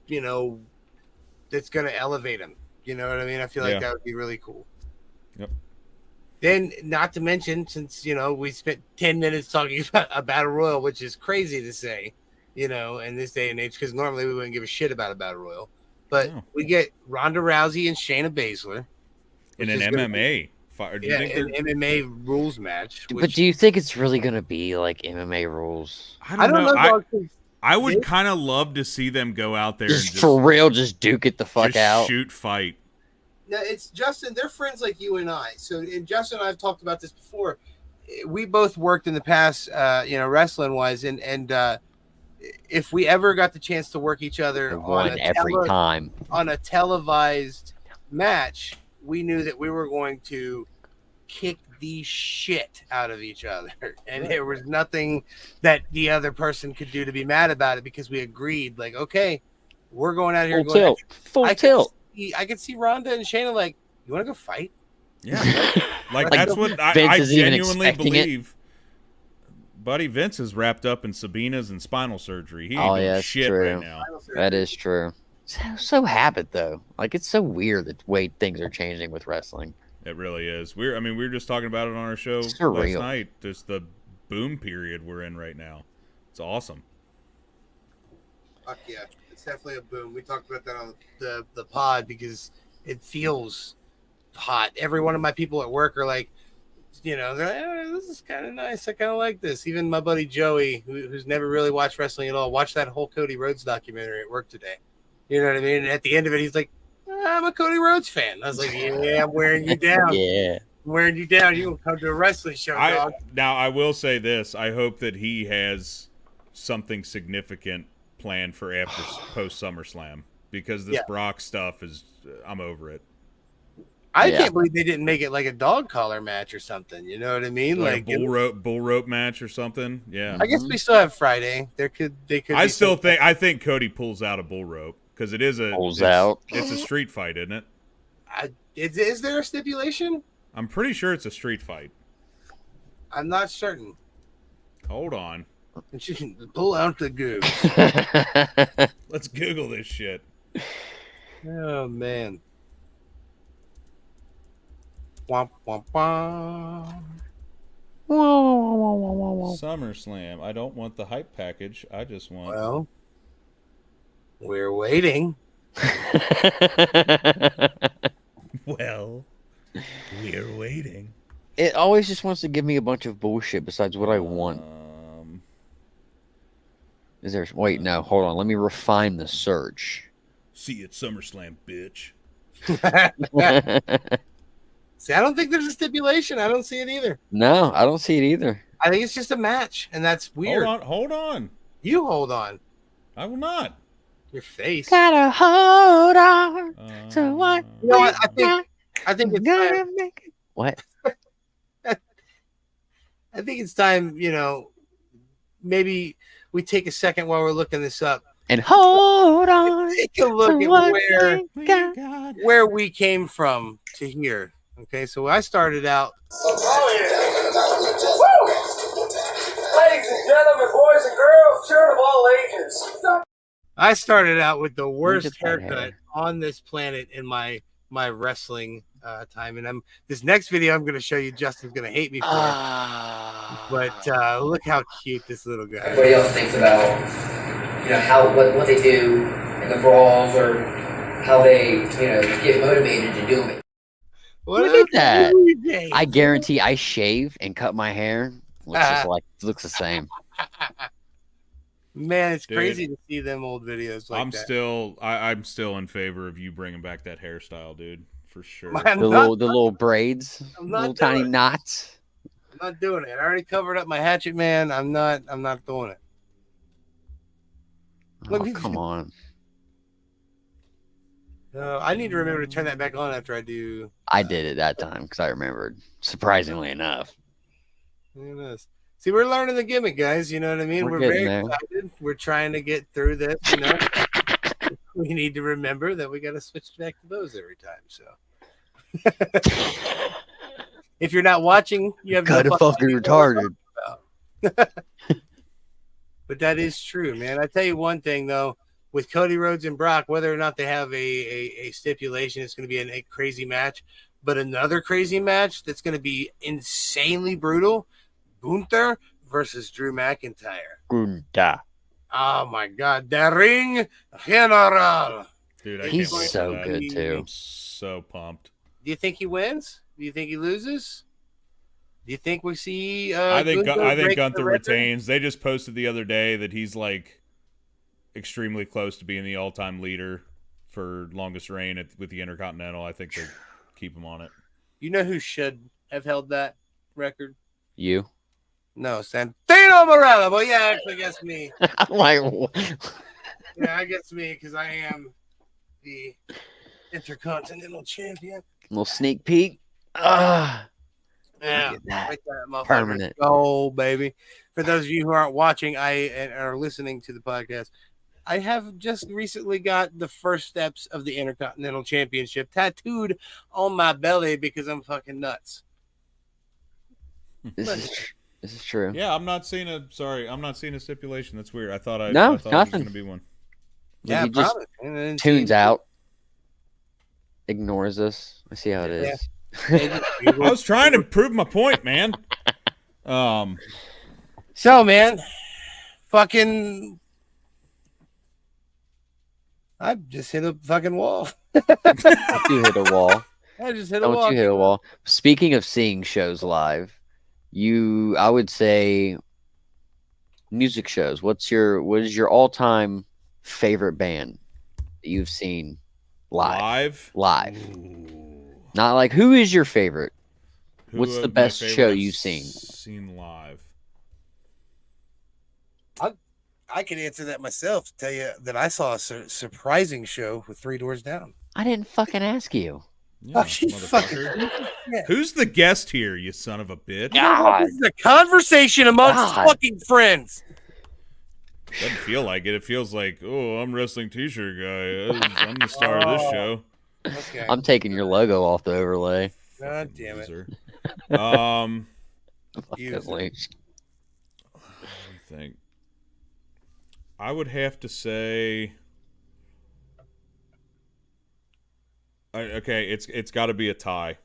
that's going to elevate him. You know what I mean? I feel like that would be really cool. Yep. Then, not to mention, since, we spent 10 minutes talking about a battle royal, which is crazy to say, in this day and age, because normally we wouldn't give a shit about a battle royal. But we get Ronda Rousey and Shayna Baszler. In an MMA. An MMA rules match. But do you think it's really going to be like MMA rules? I don't know. I would kind of love to see them go out there just for real, just duke it the fuck out. Shoot, fight. Now, it's Justin. They're friends like you and I. So, and Justin and I have talked about this before. We both worked in the past, wrestling wise, and if we ever got the chance to work each other on a televised match, we knew that we were going to kick the shit out of each other, and there was nothing that the other person could do to be mad about it because we agreed. Like, okay, we're going out here. Full tilt. I could see Ronda and Shayna like, you want to go fight? Yeah, like that's what I genuinely believe. It. Buddy Vince is wrapped up in Sabina's and spinal surgery. He ain't doing shit true. Right now. That is true. So habit though. Like it's so weird the way things are changing with wrestling. It really is. We were just talking about it on our show last night. Just the boom period we're in right now. It's awesome. Fuck yeah. It's definitely a boom. We talked about that on the pod because it feels hot. Every one of my people at work are like, they're like, oh, this is kind of nice. I kind of like this. Even my buddy Joey, who's never really watched wrestling at all, watched that whole Cody Rhodes documentary at work today. You know what I mean? And at the end of it, he's like, I'm a Cody Rhodes fan. I was like, yeah, I'm wearing you down. Yeah. I'm wearing you down. You will come to a wrestling show, dog. Now, I will say this. I hope that he has something significant planned for after post SummerSlam, because this Brock stuff is I'm over it. I can't believe they didn't make it like a dog collar match or something. You know what I mean? Like a bull rope match or something. Yeah. I guess we still have Friday. They could. I think Cody pulls out a bull rope because it is pulls out. It's a street fight, isn't it? Is there a stipulation? I'm pretty sure it's a street fight. I'm not certain. Hold on. And she can pull out the goose. Let's Google this shit. Oh man. Womp womp womp. SummerSlam. I don't want the hype package. I just want. Well, we're waiting. Well, we're waiting. It always just wants to give me a bunch of bullshit besides what I want. Is there? Wait, no. Hold on. Let me refine the search. See you at SummerSlam, bitch. See, I don't think there's a stipulation. I don't see it either. No, I don't see it either. I think it's just a match, and that's weird. Hold on. You hold on. I will not. Your face. Gotta hold on to what? You know what? I think it's gotta time. make it. What? I think it's time. You know, maybe we take a second while we're looking this up and hold on. Take a look at where we came from to here. Okay, so I started out. Oh, yeah. Ladies and gentlemen, boys and girls, children of all ages. I started out with the worst haircut on this planet in my wrestling time, and this next video I'm going to show you. Justin's going to hate me for it, but look how cute this little guy. Everybody else thinks about, how what they do in the brawls or how they get motivated to do it. Look at that! I guarantee I shave and cut my hair. Looks the same. Man, it's crazy to see them old videos like that. I'm still in favor of you bringing back that hairstyle, dude, for sure. The little braids, little tiny knots. I'm not doing it. I already covered up my hatchet, man. I'm not doing it. Oh, come on. I need to remember to turn that back on after I do. I did it that time because I remembered, surprisingly enough. Look at this. See, we're learning the gimmick, guys. You know what I mean? We're very excited. We're trying to get through this. We need to remember that we got to switch back to those every time. So, if you're not watching, you have no fucking retarded. But that is true, man. I tell you one thing though, with Cody Rhodes and Brock, whether or not they have a stipulation, it's going to be a crazy match. But another crazy match that's going to be insanely brutal. Gunther versus Drew McIntyre. Gunther. Oh my God, the Ring General. Dude, he's so good too. I'm so pumped. Do you think he wins? Do you think he loses? Do you think we see? I think Gunther retains. They just posted the other day that he's like extremely close to being the all-time leader for longest reign with the Intercontinental. I think they keep him on it. You know who should have held that record? You. No, Santino Marella. Well, yeah, actually, I guess me. I'm like, yeah, I guess me because I am the Intercontinental Champion. Little sneak peek. Yeah, right there, permanent. Oh, baby! For those of you who aren't watching, and are listening to the podcast, I have just recently got the first steps of the Intercontinental Championship tattooed on my belly because I'm fucking nuts. This is true. Yeah, I'm not seeing a stipulation. That's weird. I thought nothing. It was going to be one. Yeah, he just tunes out, ignores us. I see how it is. I was trying to prove my point, man. So, man, fucking, I just hit a fucking wall. You hit a wall. I just hit a wall. Don't you hit a wall? Speaking of seeing shows live, I would say music shows. What is your all-time favorite band that you've seen live? Not like who is your favorite? What's the best show you've seen? Seen live. I can answer that myself. Tell you that I saw a surprising show with Three Doors Down. I didn't fucking ask you. Yeah, You fucking motherfucker. yeah. Who's the guest here, you son of a bitch? God. This is a conversation amongst God. fucking friends. Doesn't feel like it. It feels like, oh, I'm wrestling t-shirt guy. I'm the star of this show. Okay. I'm taking your logo off the overlay. God damn it. Loser. Fucking I think I would have to say, okay, it's got to be a tie,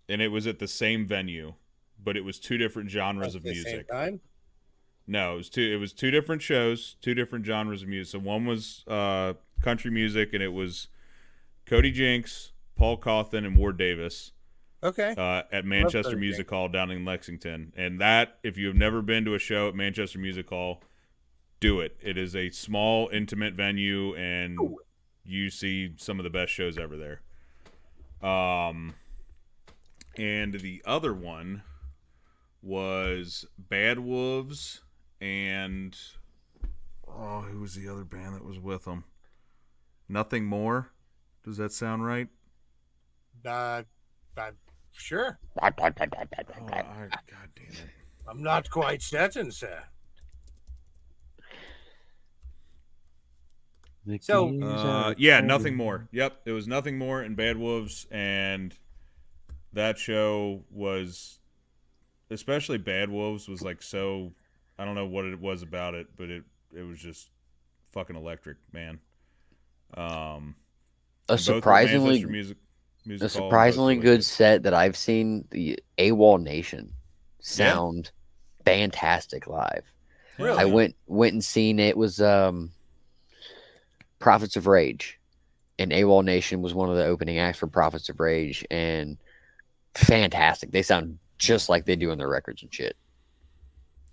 and it was at the same venue, but it was two different genres of At the same music. time? No, it was two different shows, two different genres of music. So one was country music, and it was Cody Jinks, Paul Cawthon, and Ward Davis. Okay. At Manchester Music Hall down in Lexington. And that, if you have never been to a show at Manchester Music Hall, do it. It is a small, intimate venue, and you see some of the best shows ever there. And the other one was Bad Wolves and who was the other band that was with them? Nothing More. Does that sound right? Sure. God damn it. I'm not quite certain, sir. So, yeah, Nothing More. Yep, it was Nothing More and Bad Wolves, and that show was, especially Bad Wolves, was like so, I don't know what it was about it, but it was just fucking electric, man. a surprisingly good set that I've seen. The AWOL Nation sound fantastic live. Really? I went and seen it. Was Prophets of Rage, and AWOL Nation was one of the opening acts for Prophets of Rage, and fantastic. They sound just like they do in their records and shit.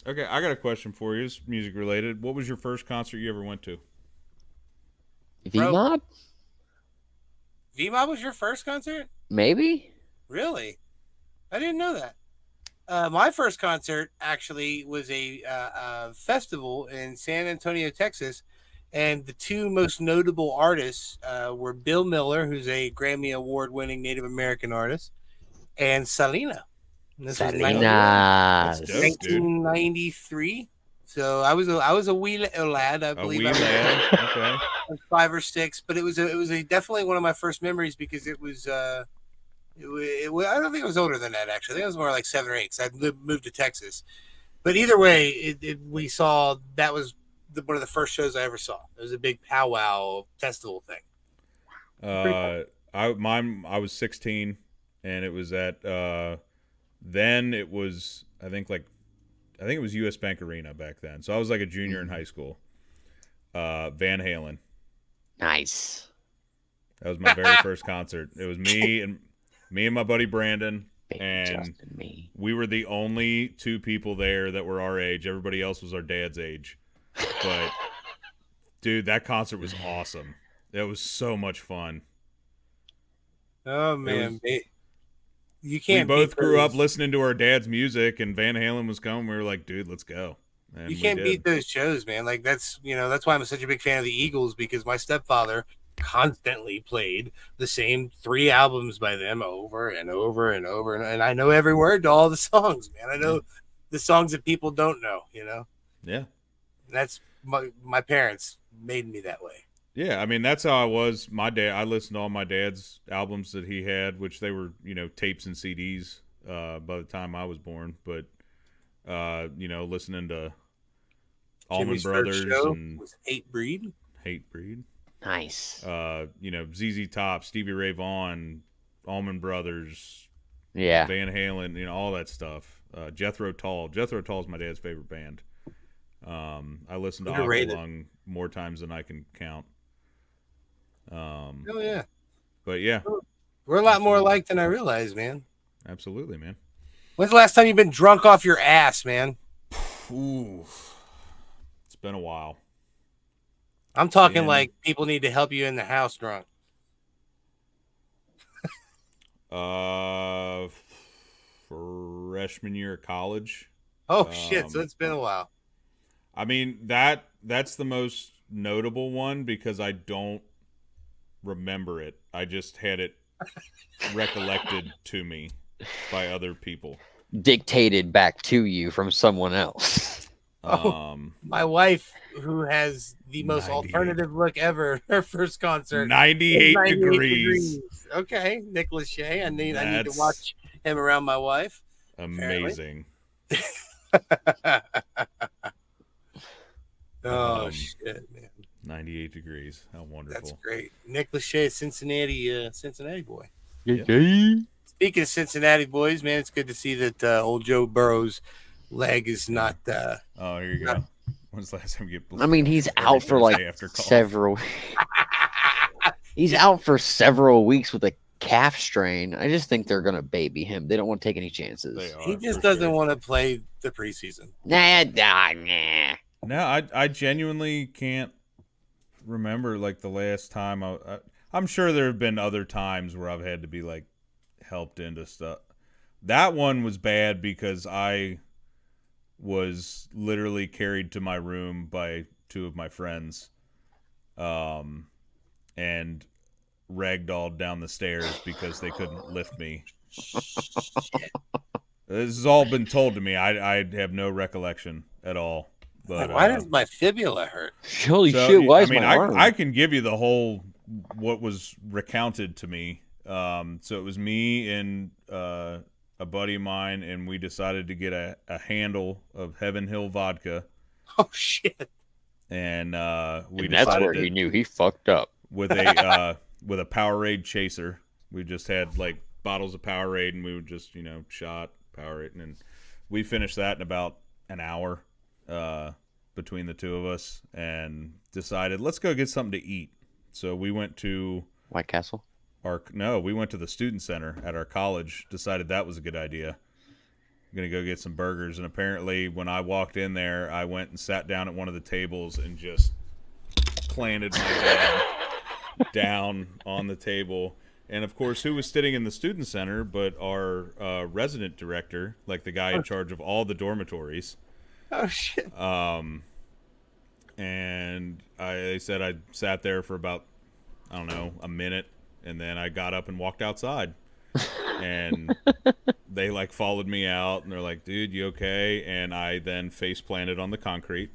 Okay, I got a question for you. It's music related. What was your first concert you ever went to? V-Mob? V-Mob was your first concert? Maybe? Really? I didn't know that. My first concert actually was a festival in San Antonio, Texas, and the two most notable artists were Bill Miller, who's a Grammy Award-winning Native American artist, and Selena. And this was Selena. 1993. So I was a wee lad, I believe. Okay. 5 or 6, but it was definitely one of my first memories because it was I don't think it was older than that actually. I think it was more like 7 or 8 because I moved to Texas. But either way, we saw that was one of the first shows I ever saw. It was a big powwow festival thing. I was 16, and it was at then it was I think it was US Bank Arena back then. So I was like a junior in high school. Van Halen. Nice. That was my very first concert. It was me and my buddy Brandon, and we were the only two people there that were our age. Everybody else was our dad's age. But dude, that concert was awesome. It was so much fun. Oh man, you can't. We both grew up listening to our dad's music, and Van Halen was coming. We were like, dude, let's go. And you can't beat those shows, man. Like that's why I'm such a big fan of the Eagles, because my stepfather constantly played the same 3 albums by them over and over and over, and I know every word to all the songs, man. I know the songs that people don't know, Yeah. That's my parents made me that way. Yeah, I mean, that's how I was. My dad, I listened to all my dad's albums that he had, which they were, tapes and CDs by the time I was born. But, listening to Allman Brothers and was Hate Breed. Nice. ZZ Top, Stevie Ray Vaughan, Allman Brothers, yeah, Van Halen, all that stuff. Jethro Tull. Jethro Tull is my dad's favorite band. I listened to Aqualung more times than I can count. Oh yeah. But yeah, we're a lot more alike than I realized, man. Absolutely, man. When's the last time you've been drunk off your ass, man? Ooh, it's been a while. I'm talking like people need to help you in the house drunk. Freshman year of college. Oh shit! So it's been a while. I mean, that that's the most notable one because I don't remember it. I just had it recollected to me by other people. Dictated back to you from someone else. My wife, who has the most 98. alternative look ever, her first concert, 98 98 degrees. Okay, Nick Lachey. I need to That's watch him around my wife. Amazing. Oh shit, man! 98 degrees. How wonderful. That's great. Nick Lachey, Cincinnati boy. Yeah. Speaking of Cincinnati boys, man, it's good to see that old Joe Burrow's leg is not. Oh, here you go. When's the last time you get? I mean, he's every out for like Thursday after call? several. He's out for several weeks with a calf strain. I just think they're gonna baby him. They don't want to take any chances. They are, He just for doesn't sure. want to play the preseason. Nah. No, I genuinely can't remember like the last time I'm sure there have been other times where I've had to be like helped into stuff. That one was bad because I was literally carried to my room by two of my friends, and ragdolled down the stairs because they couldn't lift me. This has all been told to me. I have no recollection at all. But Why does my fibula hurt? Holy shit! Why is I mean, my arm? I can give you the whole what was recounted to me. So it was me and a buddy of mine, and we decided to get a handle of Heaven Hill vodka. Oh shit! And we and that's decided where he knew he fucked up. with a Powerade chaser. We just had like bottles of Powerade, and we would just shot Powerade, and we finished that in about an hour. Between the two of us, and decided let's go get something to eat. So we went to White Castle. We went to the student center at our college. Decided that was a good idea. Gonna go get some burgers, and apparently when I walked in there, I went and sat down at one of the tables and just planted my head down on the table. And of course, who was sitting in the student center but our resident director, like the guy in charge of all the dormitories. Oh shit! And they said I sat there for about, I don't know, a minute, and then I got up and walked outside. And they like followed me out, and they're like, "Dude, you okay?" And I then face planted on the concrete.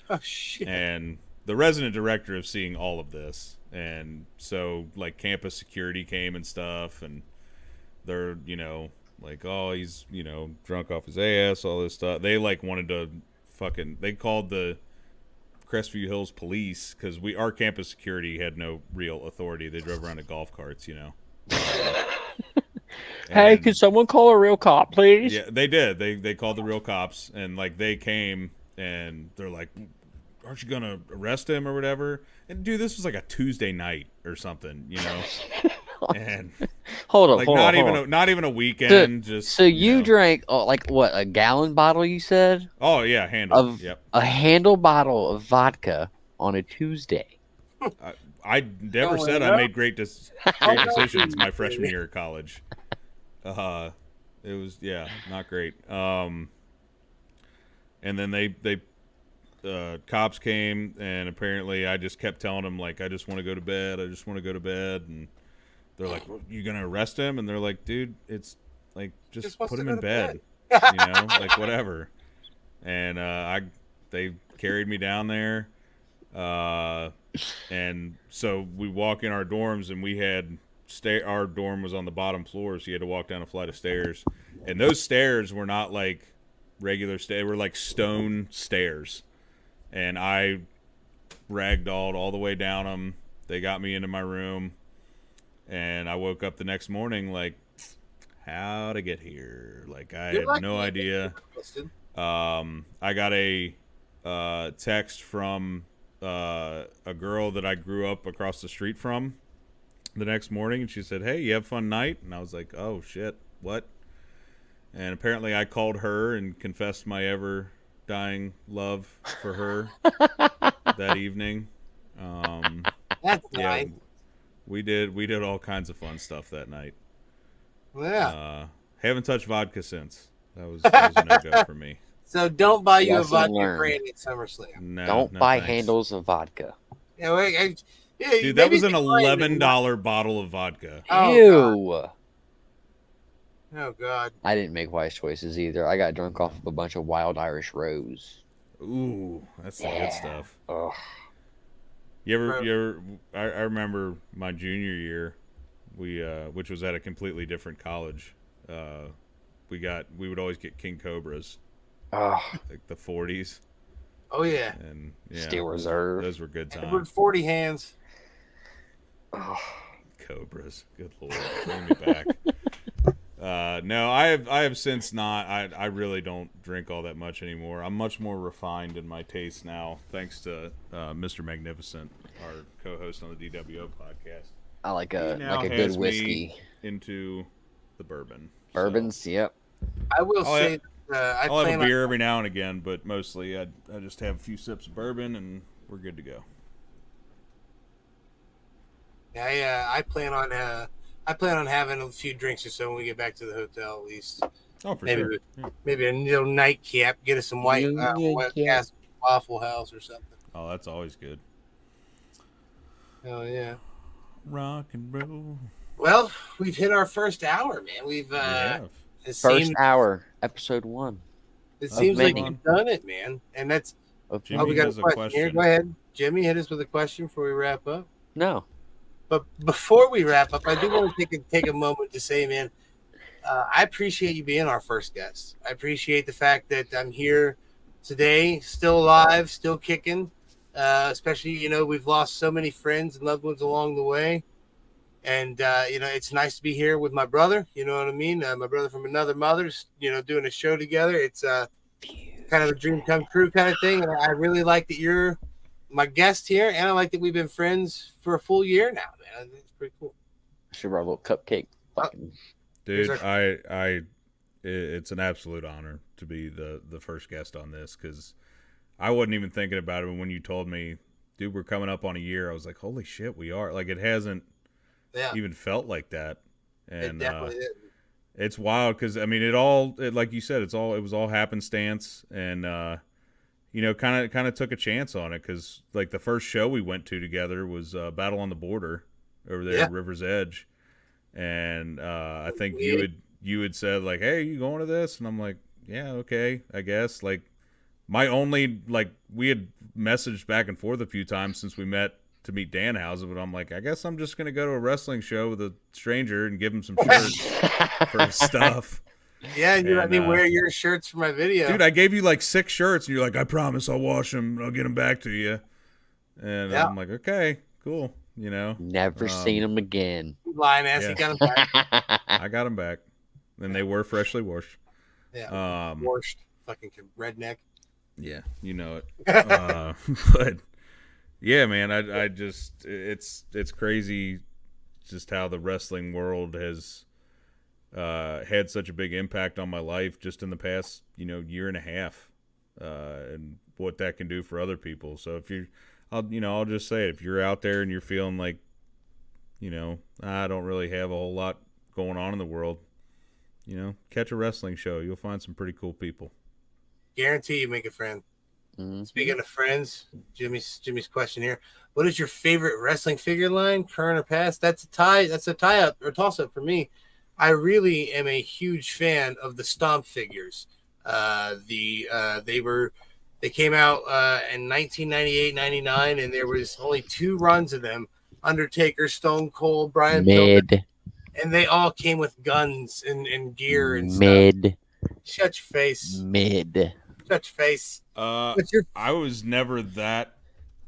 Oh shit! And the resident director is seeing all of this, and so like campus security came and stuff, and they're like, oh, he's drunk off his ass, all this stuff. They like wanted to they called the Crestview Hills police because our campus security had no real authority. They drove around in golf carts, Hey, could someone call a real cop, please? Yeah, they did. They called the real cops, and like they came, and they're like, aren't you gonna arrest him or whatever? And dude, this was like a Tuesday night or something, and hold up, like hold not even a weekend. So you drank like what, a gallon bottle? You said? Oh yeah, handle. Yep. A handle bottle of vodka on a Tuesday. I never said I made great decisions my freshman year of college. It was not great. And then they cops came, and apparently I just kept telling them like I just want to go to bed. And they're like, well, you gonna arrest him? And they're like, dude, it's like just put him in bed. Like whatever. And they carried me down there. And so we walk in our dorms, and we had our dorm was on the bottom floor, so you had to walk down a flight of stairs. And those stairs were not like regular stairs; they were like stone stairs. And I ragdolled all the way down them. They got me into my room, and I woke up the next morning like, how to get here? Like I had no idea. I got a text from a girl that I grew up across the street from the next morning, and she said, hey, you have a fun night? And I was like, oh shit, what? And apparently I called her and confessed my ever dying love for her that evening. That's yeah, nice. we did all kinds of fun stuff that night. Yeah. Haven't touched vodka since. That was a no-go for me. So don't buy you a Lesson vodka learned. granny at SummerSlam. No, Don't no buy thanks. handles of vodka. Yeah, yeah, Dude, that was an maybe decline them. $11 bottle of vodka. Oh, Ew. Oh God. I didn't make wise choices either. I got drunk off of a bunch of Wild Irish Rose. Ooh, that's the good stuff. Ugh. I remember my junior year, which was at a completely different college. We would always get King Cobras, Ugh. like the 40s, Oh yeah. and Steel Reserve. Those were good Edward times. 40 hands. Ugh. Cobras, good lord, bring me back. No, I have since not. I really don't drink all that much anymore. I'm much more refined in my taste now, thanks to Mr. Magnificent, our co-host on the DWO podcast. I like He a now good has whiskey. me into the bourbon. Bourbons, yep. I will say, I I'll have plan a beer every now and again, but mostly I just have a few sips of bourbon and we're good to go. I plan on having a few drinks or so when we get back to the hotel, at least. Oh, for Maybe, sure. Yeah. maybe a little nightcap. Get us some white Castle Waffle House or something. Oh, that's always good. Oh yeah. Rock and roll. Well, we've hit our first hour, man. We've have. it First seems, hour, episode 1. it seems like many. we've done it, man. And that's Jimmy we got has a a question here. question. Go ahead, Jimmy. Hit us with a question before we wrap up. No. But before we wrap up, I do want to take a moment to say, man, I appreciate you being our first guest. I appreciate the fact that I'm here today, still alive, still kicking. Especially, we've lost so many friends and loved ones along the way. And, it's nice to be here with my brother. You know what I mean? My brother from another mother, doing a show together. It's kind of a dream come true kind of thing. And I really like that you're my guest here. And I like that we've been friends for a full year now, man. It's pretty cool. Should brought a little cupcake. Fucking Dude, it's an absolute honor to be the first guest on this because I wasn't even thinking about it when you told me, dude, we're coming up on a year. I was like, holy shit, we are. Like, it hasn't even felt like that. And It definitely did. it's wild because, I mean, like you said, it was all happenstance and, kind of took a chance on it because, like, the first show we went to together was Battle on the Border over there at River's Edge. And I think you had said, like, hey, you going to this? And I'm like, yeah, okay, I guess. Like, we had messaged back and forth a few times since we met to meet Danhausen, but I'm like, I guess I'm just going to go to a wrestling show with a stranger and give him some shirts for his stuff. Yeah, you let me wear your shirts for my video. Dude, I gave you like 6 shirts, and you're like, I promise I'll wash them and I'll get them back to you. And I'm like, okay, cool. never seen him again. Lying ass, he got them back. I got them back. And they were freshly washed. Yeah, washed. Fucking redneck. Yeah, you know it. But yeah, man, I just it's crazy just how the wrestling world has had such a big impact on my life just in the past, year and a half, and what that can do for other people. So I'll just say it, if you're out there and you're feeling like, I don't really have a whole lot going on in the world, catch a wrestling show. You'll find some pretty cool people. Guarantee you make a friend. Mm-hmm. Speaking of friends, Jimmy's question here: what is your favorite wrestling figure line, current or past? That's a tie up or toss up for me. I really am a huge fan of the Stomp figures. They came out in 1998-99, and there was only 2 runs of them: Undertaker, Stone Cold, Brian Pillman, and they all came with guns and gear and stuff. Shut your face. Shut your face. I was never that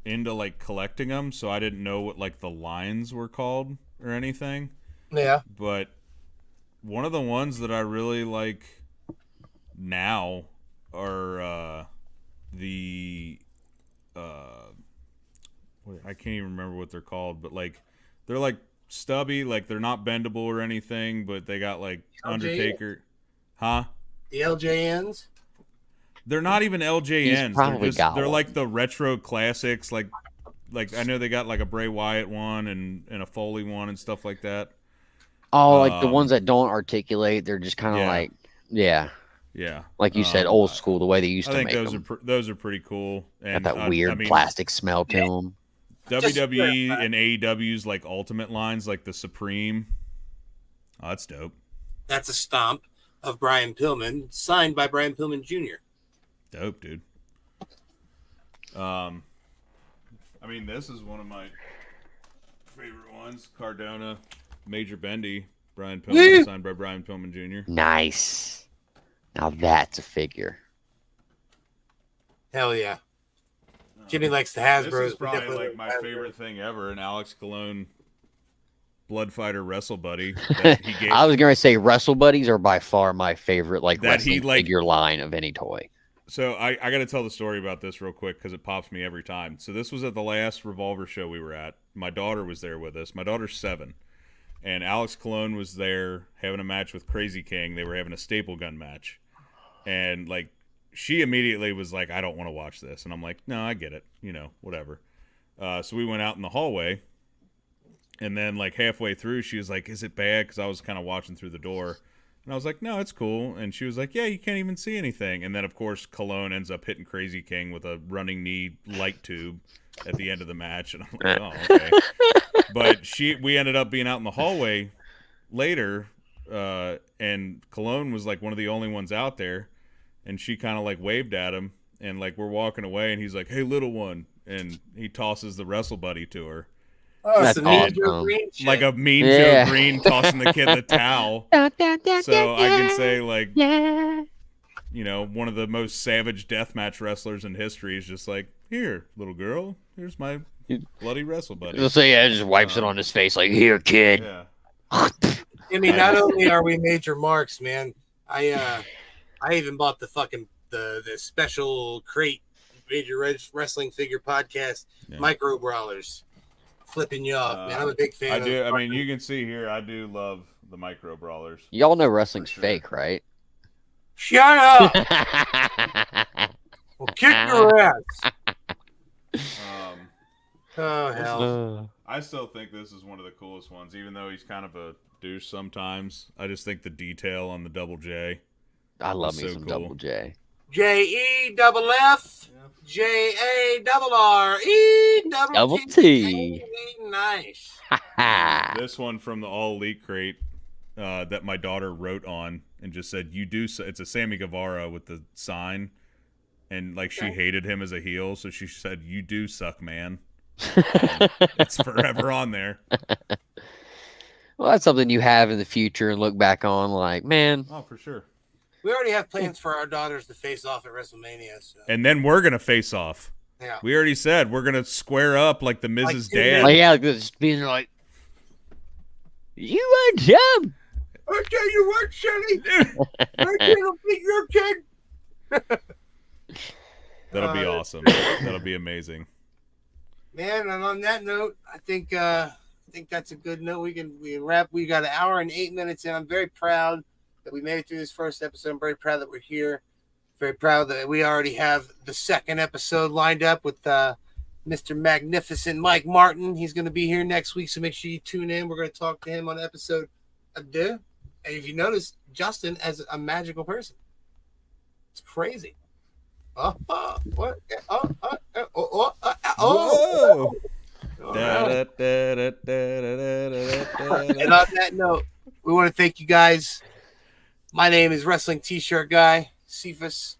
into like collecting them, so I didn't know what like the lines were called or anything. Yeah. But one of the ones that I really like now are I can't even remember what they're called, but like they're like stubby, like they're not bendable or anything, but they got like Undertaker. Huh? The LJNs? They're not even LJNs. They're one. like the retro classics. Like I know they got like a Bray Wyatt one and a Foley one and stuff like that. Oh, like the ones that don't articulate. They're just kind of Yeah. like, yeah. Yeah, Like you said, old school, the way they used I to think make those them. those are pretty cool. And Got that weird plastic smell to them. WWE and AEW's like Ultimate lines, like the Supreme. Oh, that's dope. That's a stomp of Brian Pillman, signed by Brian Pillman Jr. Dope, dude. I mean, this is one of my favorite ones. Cardona, Major Bendy, Brian Pillman, signed by Brian Pillman Jr. Nice. Now that's a figure. Hell yeah. Jimmy likes the Hasbros. This is probably like my favorite thing ever, an Alex Colon Blood Fighter Wrestle Buddy that he gave. I was gonna say Wrestle Buddies are by far my favorite That wrestling figure line of any toy. So I got to tell the story about this real quick because it pops me every time. So this was at the last Revolver show we were at. My daughter was there with us. My daughter's 7. And Alex Colon was there having a match with Crazy King. They were having a staple gun match. And, like, she immediately was like, I don't want to watch this. And I'm like, no, I get it. You know, whatever. So we went out in the hallway. And then, like, halfway through, she was like, is it bad? Because I was kind of watching through the door. And I was like, no, it's cool. And she was like, yeah, you can't even see anything. And then, of course, Cologne ends up hitting Crazy King with a running knee light tube at the end of the match. And I'm like, oh, okay. But we ended up being out in the hallway later, and Cologne was, like, one of the only ones out there. And she kind of, like, waved at him. And, like, we're walking away, and he's like, hey, little one. And he tosses the Wrestle Buddy to her. Oh, That's awesome. Like a mean Joe Green tossing the kid the towel. So I can say, like, you know, one of the most savage deathmatch wrestlers in history is just like, here, little girl, here's my bloody Wrestle Buddy. So yeah, just wipes it on his face like, here, kid. Yeah. I mean, not only are we major marks, man. I even bought the fucking the special crate Major Wrestling Figure Podcast Micro Brawlers. Flipping you off, man. I'm a big fan. I mean, you can see here, I do love the Micro Brawlers. Y'all know wrestling's fake, right? Shut up! Well, kick your ass. Oh hell! I still think this is one of the coolest ones, even though he's kind of a douche sometimes. I just think the detail on the Double J. I love me some Double J. JEFF JARRE double T. Nice. This one from the All Elite crate that my daughter wrote on and just said, "You do." It's a Sammy Guevara with the sign, and like she hated him as a heel, so she said, "You do suck, man." It's forever on there. Well, that's something you have in the future and look back on like, man. Oh, for sure. We already have plans for our daughters to face off at WrestleMania. So. And then we're going to face off. Yeah. We already said we're going to square up like the Mrs. Dad. Like, yeah, just being like, you want some? I'll tell you what, Shelly. I'm going to beat your kid. That'll be awesome. That'll be amazing. Man, and on that note, I think that's a good note. We can wrap. We got an hour and 8 minutes in. I'm very proud that we made it through this first episode. I'm very proud that we're here. Very proud that we already have the second episode lined up with Mr. Magnificent Mike Martin. He's going to be here next week, so make sure you tune in. We're going to talk to him on episode two. And if you notice, Justin as a magical person. It's crazy. What? Whoa. And on that note, we want to thank you guys. My name is Wrestling T-Shirt Guy, Cephas.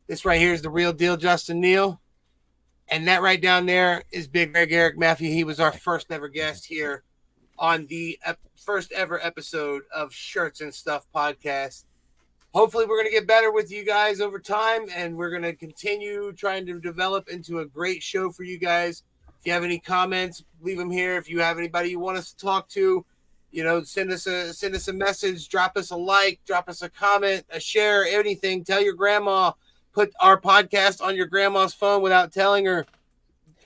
This right here is the real deal, Justin Neal. And that right down there is Big Greg Eric Maffey. He was our first ever guest here on the first ever episode of Shirts and Stuff podcast. Hopefully we're going to get better with you guys over time, and we're going to continue trying to develop into a great show for you guys. If you have any comments, leave them here. If you have anybody you want us to talk to, you know, send us a message, drop us a like, drop us a comment, a share, anything. Tell your grandma, put our podcast on your grandma's phone without telling her.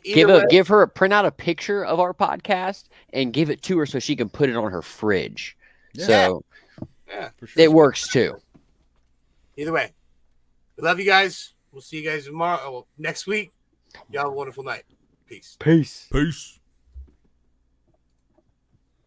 Give her print out a picture of our podcast and give it to her so she can put it on her fridge. Yeah. So for sure. It works too. Either way, we love you guys. We'll see you guys tomorrow. Next week. Y'all have a wonderful night. Peace. Peace. Peace.